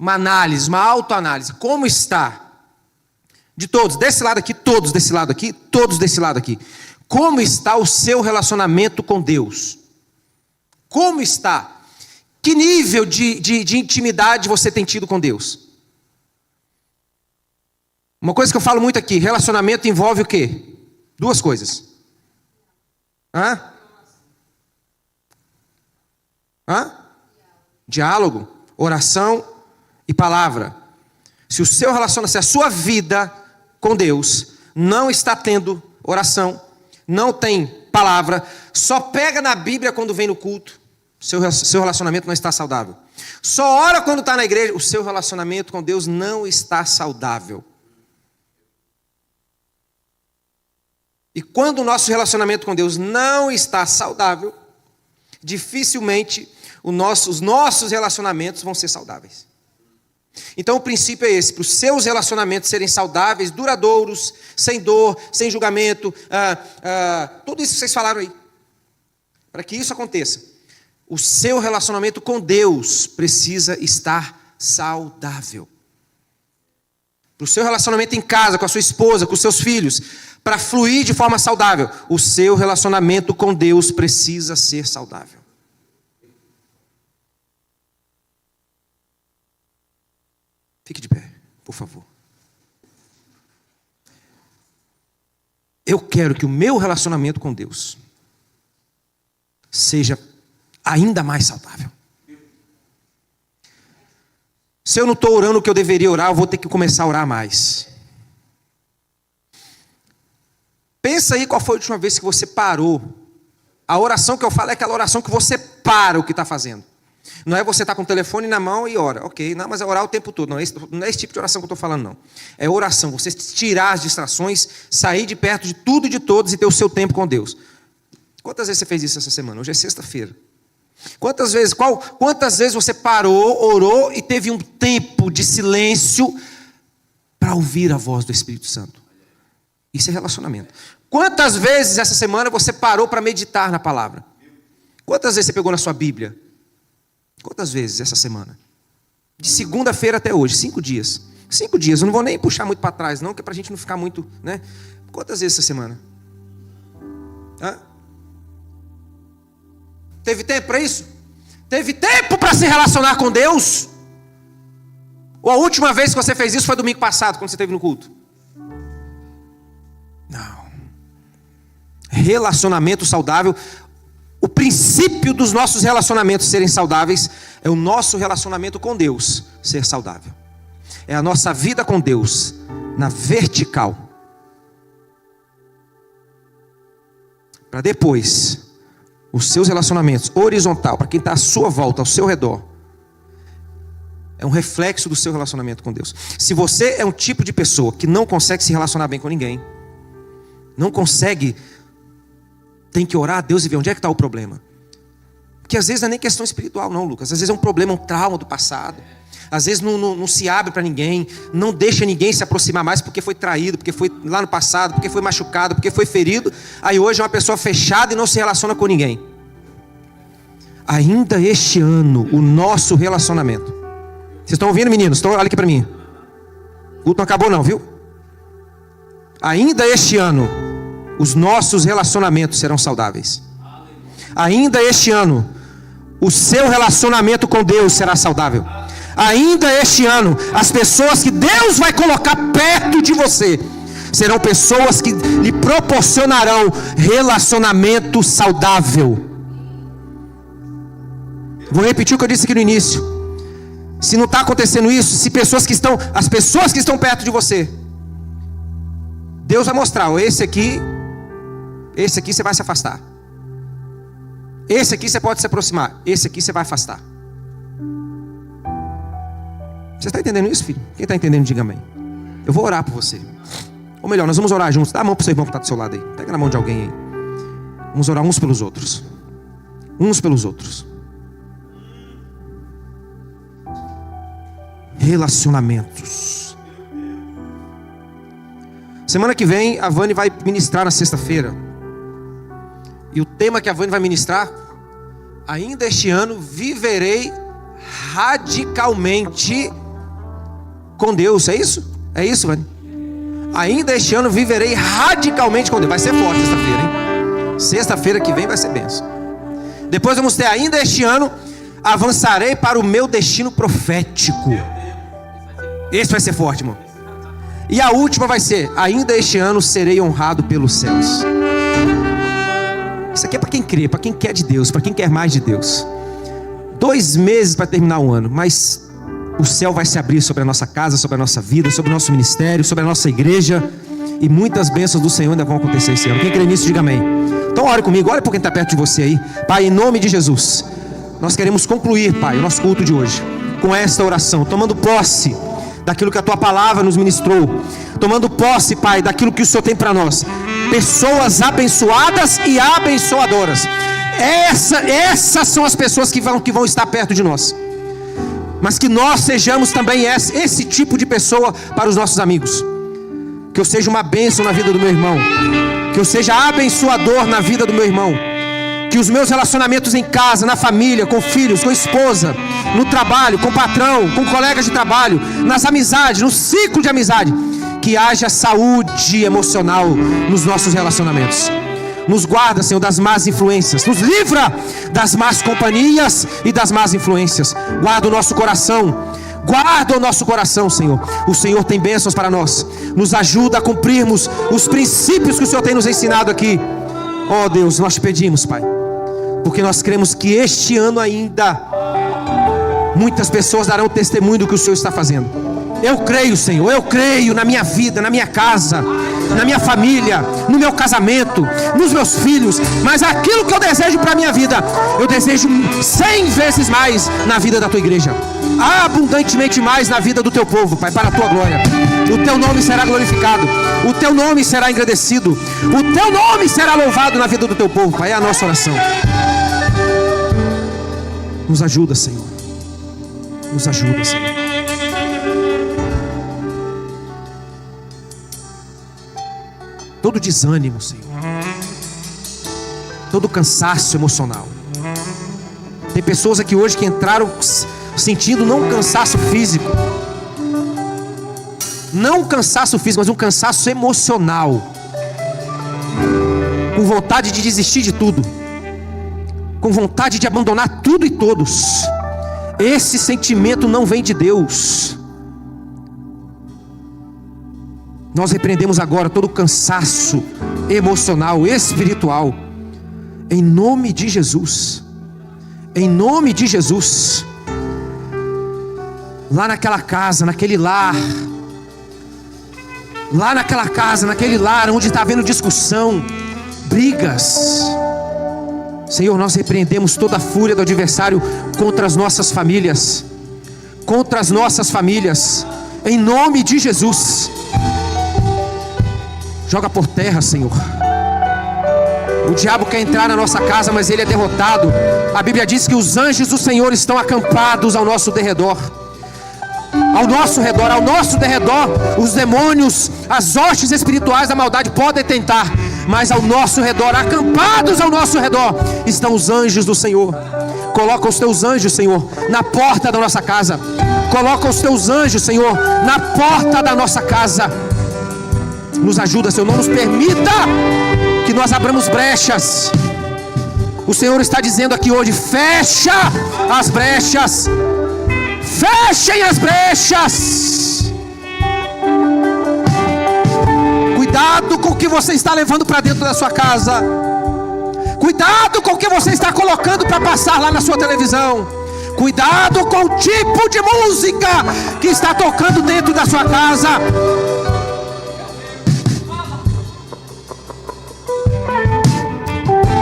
análise, uma autoanálise. Como está? De todos, desse lado aqui, todos desse lado aqui, todos desse lado aqui. Como está o seu relacionamento com Deus? Como está? Que nível de intimidade você tem tido com Deus? Uma coisa que eu falo muito aqui, relacionamento envolve o quê? Duas coisas. Diálogo, oração e palavra. Se a sua vida com Deus não está tendo oração, não tem palavra, só pega na Bíblia quando vem no culto, seu relacionamento não está saudável. Só ora quando está na igreja, o seu relacionamento com Deus não está saudável. E quando o nosso relacionamento com Deus não está saudável, dificilmente os nossos relacionamentos vão ser saudáveis. Então o princípio é esse, para os seus relacionamentos serem saudáveis, duradouros, sem dor, sem julgamento, tudo isso que vocês falaram aí. Para que isso aconteça, O seu relacionamento com Deus precisa estar saudável. Para o seu relacionamento em casa, com a sua esposa, com os seus filhos, para fluir de forma saudável, o seu relacionamento com Deus precisa ser saudável. Fique de pé, por favor. Eu quero que o meu relacionamento com Deus seja ainda mais saudável. Se eu não estou orando o que eu deveria orar, eu vou ter que começar a orar mais. Pensa aí qual foi a última vez que você parou. A oração que eu falo é aquela oração que você para o que está fazendo. Não é você estar com o telefone na mão e ora. Ok, não, mas é orar o tempo todo. Não é esse tipo de oração que eu estou falando, não. É oração, você tirar as distrações, sair de perto de tudo e de todos e ter o seu tempo com Deus. Quantas vezes você fez isso essa semana? Hoje é sexta-feira. Quantas vezes você parou, orou e teve um tempo de silêncio para ouvir a voz do Espírito Santo? Isso é relacionamento. Quantas vezes essa semana você parou para meditar na palavra? Quantas vezes você pegou na sua Bíblia? Quantas vezes essa semana? De segunda-feira até hoje, 5 dias. 5 dias, eu não vou nem puxar muito para trás não, que é para a gente não ficar muito, né? Quantas vezes essa semana? Hã? Teve tempo para isso? Teve tempo para se relacionar com Deus? Ou a última vez que você fez isso foi domingo passado, quando você esteve no culto? Não. Relacionamento saudável. O princípio dos nossos relacionamentos serem saudáveis é o nosso relacionamento com Deus ser saudável. É a nossa vida com Deus na vertical. Para depois os seus relacionamentos horizontal, para quem está à sua volta, ao seu redor, é um reflexo do seu relacionamento com Deus. Se você é um tipo de pessoa que não consegue se relacionar bem com ninguém, não consegue, tem que orar a Deus e ver onde é que está o problema. Porque às vezes não é nem questão espiritual não, Lucas. Às vezes é um problema, um trauma do passado. Às vezes não se abre para ninguém, não deixa ninguém se aproximar mais porque foi traído, porque foi lá no passado, porque foi machucado, porque foi ferido. Aí hoje é uma pessoa fechada e não se relaciona com ninguém. Ainda este ano, o nosso relacionamento. Vocês estão ouvindo, meninos? Olha aqui para mim. O culto não acabou não, viu? Ainda este ano, os nossos relacionamentos serão saudáveis. Ainda este ano, o seu relacionamento com Deus será saudável. Ainda este ano, as pessoas que Deus vai colocar perto de você serão pessoas que lhe proporcionarão relacionamento saudável. Vou repetir o que eu disse aqui no início. Se não está acontecendo isso, se as pessoas que estão perto de você, Deus vai mostrar, esse aqui você vai se afastar. Esse aqui você pode se aproximar, esse aqui você vai afastar. Você está entendendo isso, filho? Quem está entendendo, diga amém. Eu vou orar por você. Ou melhor, nós vamos orar juntos. Dá a mão para o seu irmão que está do seu lado aí. Pega na mão de alguém aí. Vamos orar uns pelos outros. Uns pelos outros. Relacionamentos. Semana que vem a Vani vai ministrar na sexta-feira. E o tema que a Vani vai ministrar: ainda este ano viverei radicalmente com Deus. É isso? É isso, Vani? Ainda este ano viverei radicalmente com Deus. Vai ser forte sexta-feira, hein? Sexta-feira que vem vai ser benção. Depois vamos ter: ainda este ano avançarei para o meu destino profético. Esse vai ser forte, irmão. E a última vai ser: ainda este ano serei honrado pelos céus. Isso aqui é para quem crê, para quem quer de Deus, para quem quer mais de Deus. 2 meses para terminar o ano, mas o céu vai se abrir sobre a nossa casa, sobre a nossa vida, sobre o nosso ministério, sobre a nossa igreja, e muitas bênçãos do Senhor ainda vão acontecer esse ano. Quem crê nisso, diga amém. Então ore comigo, ore por quem está perto de você aí. Pai, em nome de Jesus, nós queremos concluir, Pai, o nosso culto de hoje com esta oração, tomando posse daquilo que a Tua palavra nos ministrou, tomando posse, Pai, daquilo que o Senhor tem para nós. Pessoas abençoadas e abençoadoras. Essas são as pessoas que vão estar perto de nós. Mas que nós sejamos também esse tipo de pessoa para os nossos amigos. Que eu seja uma bênção na vida do meu irmão, que eu seja abençoador na vida do meu irmão, Que os meus relacionamentos em casa, na família, com filhos, com esposa, no trabalho, com patrão, com colegas de trabalho, nas amizades, no ciclo de amizade, que haja saúde emocional nos nossos relacionamentos. Nos guarda, Senhor, das más influências. Nos livra das más companhias e das más influências. Guarda o nosso coração. Guarda o nosso coração, Senhor. O Senhor tem bênçãos para nós. Nos ajuda a cumprirmos os princípios que o Senhor tem nos ensinado aqui. Oh Deus, nós te pedimos, Pai, porque nós cremos que este ano ainda muitas pessoas darão testemunho do que o Senhor está fazendo. Eu creio, Senhor, eu creio na minha vida, na minha casa, na minha família, no meu casamento, nos meus filhos. Mas aquilo que eu desejo para a minha vida, eu desejo 100 vezes mais na vida da tua igreja, abundantemente mais na vida do teu povo, Pai, para a tua glória. O teu nome será glorificado, o teu nome será engrandecido, o teu nome será louvado na vida do teu povo, Pai. É a nossa oração. Nos ajuda, Senhor. Nos ajuda, Senhor. Todo desânimo, Senhor, todo cansaço emocional. Tem pessoas aqui hoje que entraram sentindo não um cansaço físico, mas um cansaço emocional, com vontade de desistir de tudo, com vontade de abandonar tudo e todos. Esse sentimento não vem de Deus. Nós repreendemos agora todo cansaço emocional, espiritual, em nome de Jesus. Em nome de Jesus. Lá naquela casa, naquele lar, onde está havendo discussão, brigas, Senhor, nós repreendemos toda a fúria do adversário contra as nossas famílias, em nome de Jesus. Joga por terra, Senhor. O diabo quer entrar na nossa casa, mas ele é derrotado. A Bíblia diz que os anjos do Senhor estão acampados ao nosso derredor. Ao nosso derredor, os demônios, as hostes espirituais da maldade podem tentar, mas ao nosso redor, acampados ao nosso redor, estão os anjos do Senhor. Coloca os teus anjos, Senhor, na porta da nossa casa. Coloca os teus anjos, Senhor, na porta da nossa casa. Nos ajuda, Senhor, não nos permita que nós abramos brechas. O Senhor está dizendo aqui hoje: fecha as brechas. Fechem as brechas. Cuidado com o que você está levando para dentro da sua casa. Cuidado com o que você está colocando para passar lá na sua televisão. Cuidado com o tipo de música que está tocando dentro da sua casa.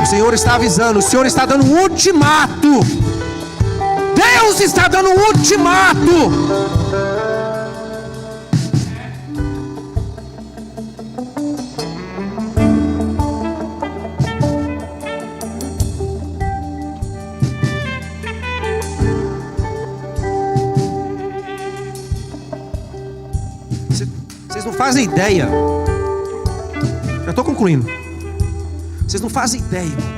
O Senhor está avisando, o Senhor está dando um ultimato. Deus está dando um ultimato. Vocês não fazem ideia. Já estou concluindo. Vocês não fazem ideia, irmão,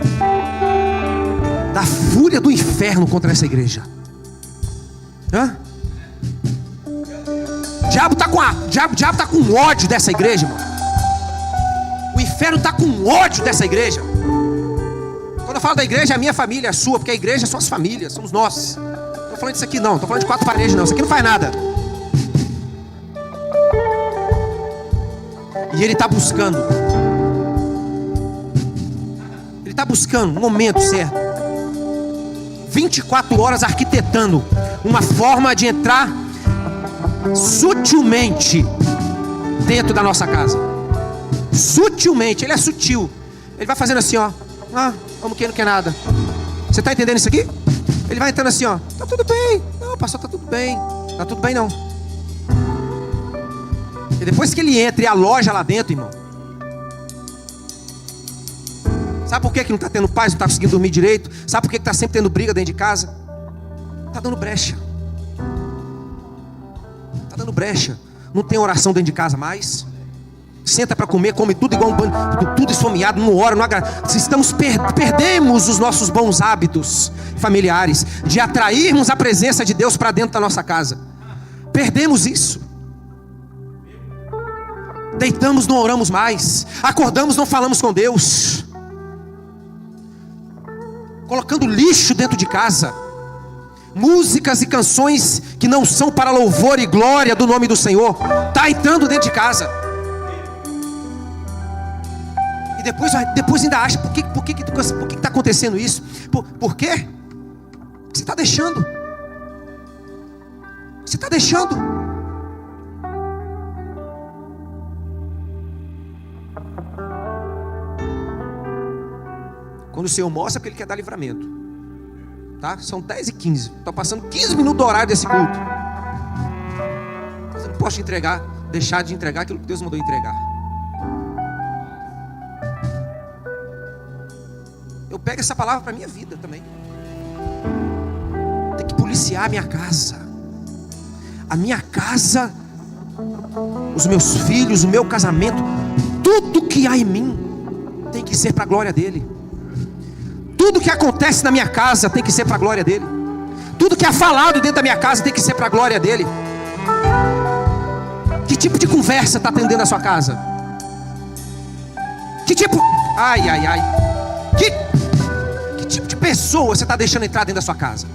da fúria do inferno contra essa igreja. O diabo está com ódio dessa igreja, irmão. O inferno está com ódio dessa igreja. Quando eu falo da igreja, é a minha família, é a sua, porque a igreja são as famílias, somos nós. Não estou falando disso aqui não, estou falando de 4 paredes não, isso aqui não faz nada. E ele está buscando um momento certo, 24 horas arquitetando uma forma de entrar sutilmente dentro da nossa casa. Sutilmente, ele é sutil. Ele vai fazendo assim, ó. Como quem não quer nada. Você está entendendo isso aqui? Ele vai entrando assim, ó. Tá tudo bem. Não, pastor, tá tudo bem. Tá tudo bem não. E depois que ele entra e aloja lá dentro, irmão, sabe por que não está tendo paz, não está conseguindo dormir direito? Sabe por que está sempre tendo briga dentro de casa? Está dando brecha. Está dando brecha. Não tem oração dentro de casa mais. Senta para comer, come tudo igual tudo esfomeado, não ora, não agradece. Perdemos os nossos bons hábitos familiares de atrairmos a presença de Deus para dentro da nossa casa. Perdemos isso. Deitamos, não oramos mais. Acordamos, não falamos com Deus. Colocando lixo dentro de casa. Músicas e canções que não são para louvor e glória do nome do Senhor. Está entrando dentro de casa. Depois ainda acha, por que está acontecendo isso? Por quê? Você está deixando. Você está deixando. Quando o Senhor mostra, é porque Ele quer dar livramento. Tá? São 10h15. Estou passando 15 minutos do horário desse culto. Mas eu não posso deixar de entregar aquilo que Deus mandou entregar. Eu pego essa palavra para a minha vida também. Tem que policiar a minha casa. A minha casa, os meus filhos, o meu casamento, tudo que há em mim tem que ser para a glória dEle. Tudo que acontece na minha casa tem que ser para a glória dEle. Tudo que é falado dentro da minha casa tem que ser para a glória dEle. Que tipo de conversa está tendendo a sua casa? Que tipo... Ai, ai, ai. Que tipo de pessoa você está deixando entrar dentro da sua casa?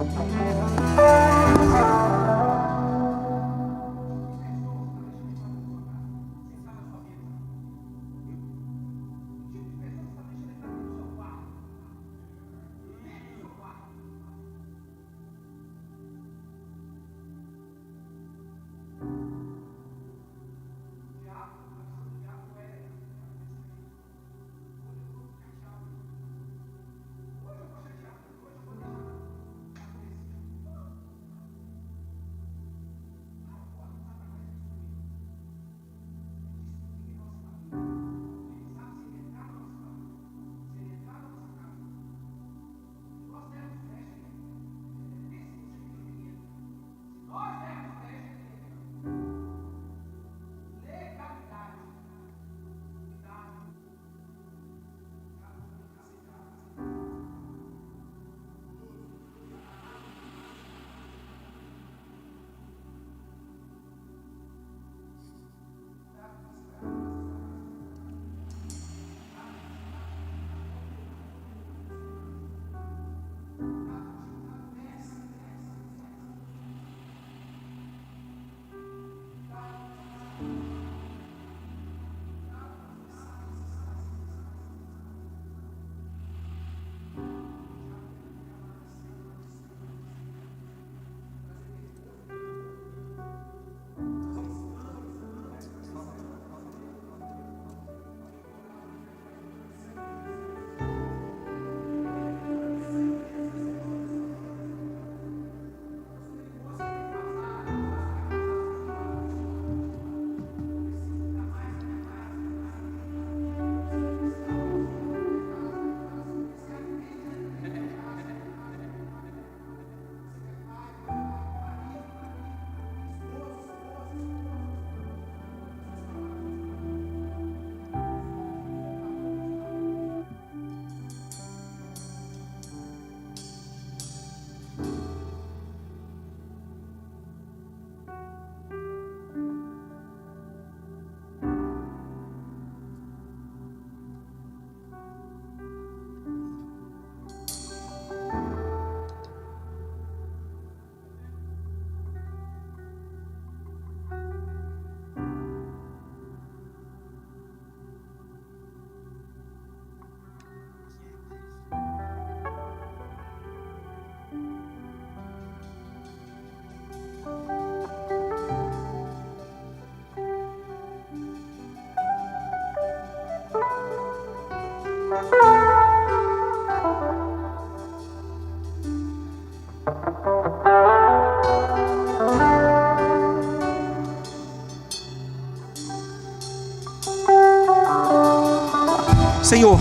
Senhor,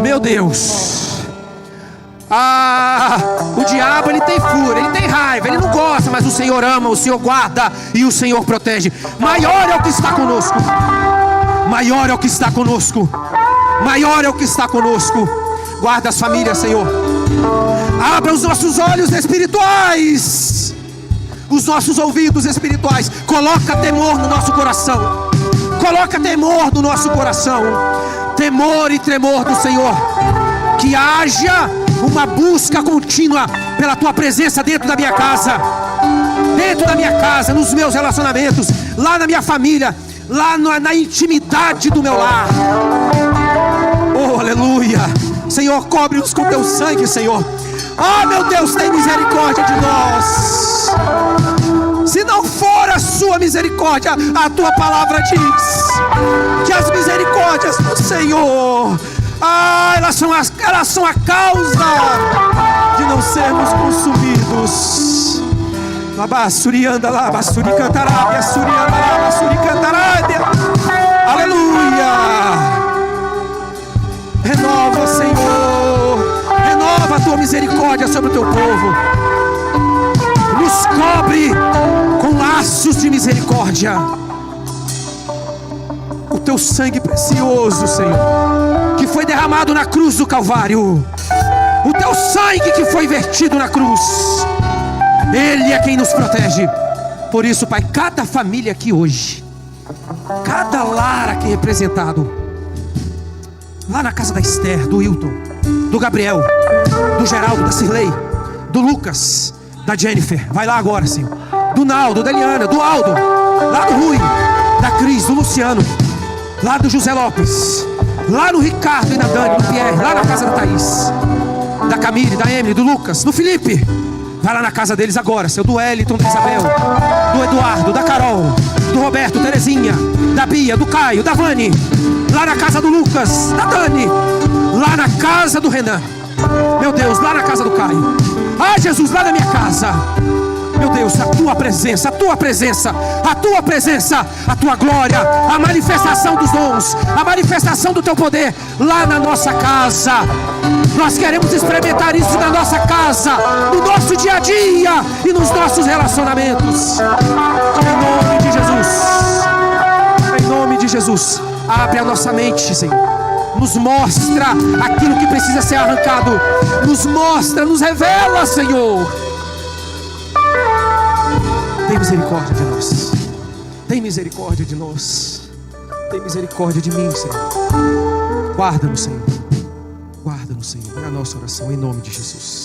meu Deus, O diabo, ele tem fúria, ele tem raiva, ele não gosta, mas o Senhor ama, o Senhor guarda e o Senhor protege. Maior é o que está conosco. Maior é o que está conosco. Maior é o que está conosco. Guarda as famílias, Senhor. Abra os nossos olhos espirituais, os nossos ouvidos espirituais. Coloca temor no nosso coração. Coloca temor no nosso coração. Temor e tremor do Senhor. Que haja uma busca contínua pela Tua presença dentro da minha casa. Dentro da minha casa, nos meus relacionamentos, lá na minha família, lá na intimidade do meu lar. Oh, aleluia. Senhor, cobre-nos com Teu sangue, Senhor. Oh, meu Deus, tem misericórdia de nós. Se não for a Sua misericórdia, a Tua palavra diz que as misericórdias do Senhor, elas são a causa de não sermos consumidos. Labassurianda, labassuri cantarábia, surianda, labassuri cantarábia. Aleluia. Renova, Senhor. Renova a Tua misericórdia sobre o Teu povo. Nos cobre com laços de misericórdia. O Teu sangue precioso, Senhor, que foi derramado na cruz do Calvário. O Teu sangue que foi vertido na cruz. Ele é quem nos protege. Por isso, Pai, cada família aqui hoje, cada lar aqui representado, lá na casa da Esther, do Hilton, do Gabriel, do Geraldo, da Cirlei, do Lucas, da Jennifer, vai lá agora, Senhor. Do Naldo, da Eliana, do Aldo, lá do Rui, da Cris, do Luciano, lá do José Lopes, lá no Ricardo e na Dani, no Pierre, lá na casa da Thaís, da Camille, da Emily, do Lucas, do Felipe. Vai lá na casa deles agora, Senhor. Do Wellington, da Isabel, do Eduardo, da Carol, do Roberto, Terezinha, da Bia, do Caio, da Vani. Lá na casa do Lucas, da Dani. Lá na casa do Renan. Meu Deus, lá na casa do Caio. Ah, Jesus, lá na minha casa. Meu Deus, a Tua presença, a Tua presença, a Tua presença, a Tua glória, a manifestação dos dons, a manifestação do Teu poder lá na nossa casa. Nós queremos experimentar isso na nossa casa, no nosso dia a dia e nos nossos relacionamentos. Em nome de Jesus. Em nome de Jesus. Abre a nossa mente, Senhor. Nos mostra aquilo que precisa ser arrancado. Nos mostra, nos revela, Senhor. Tem misericórdia de nós. Tem misericórdia de nós. Tem misericórdia de mim, Senhor. Guarda-nos, Senhor. Guarda-nos, Senhor. É a nossa oração em nome de Jesus.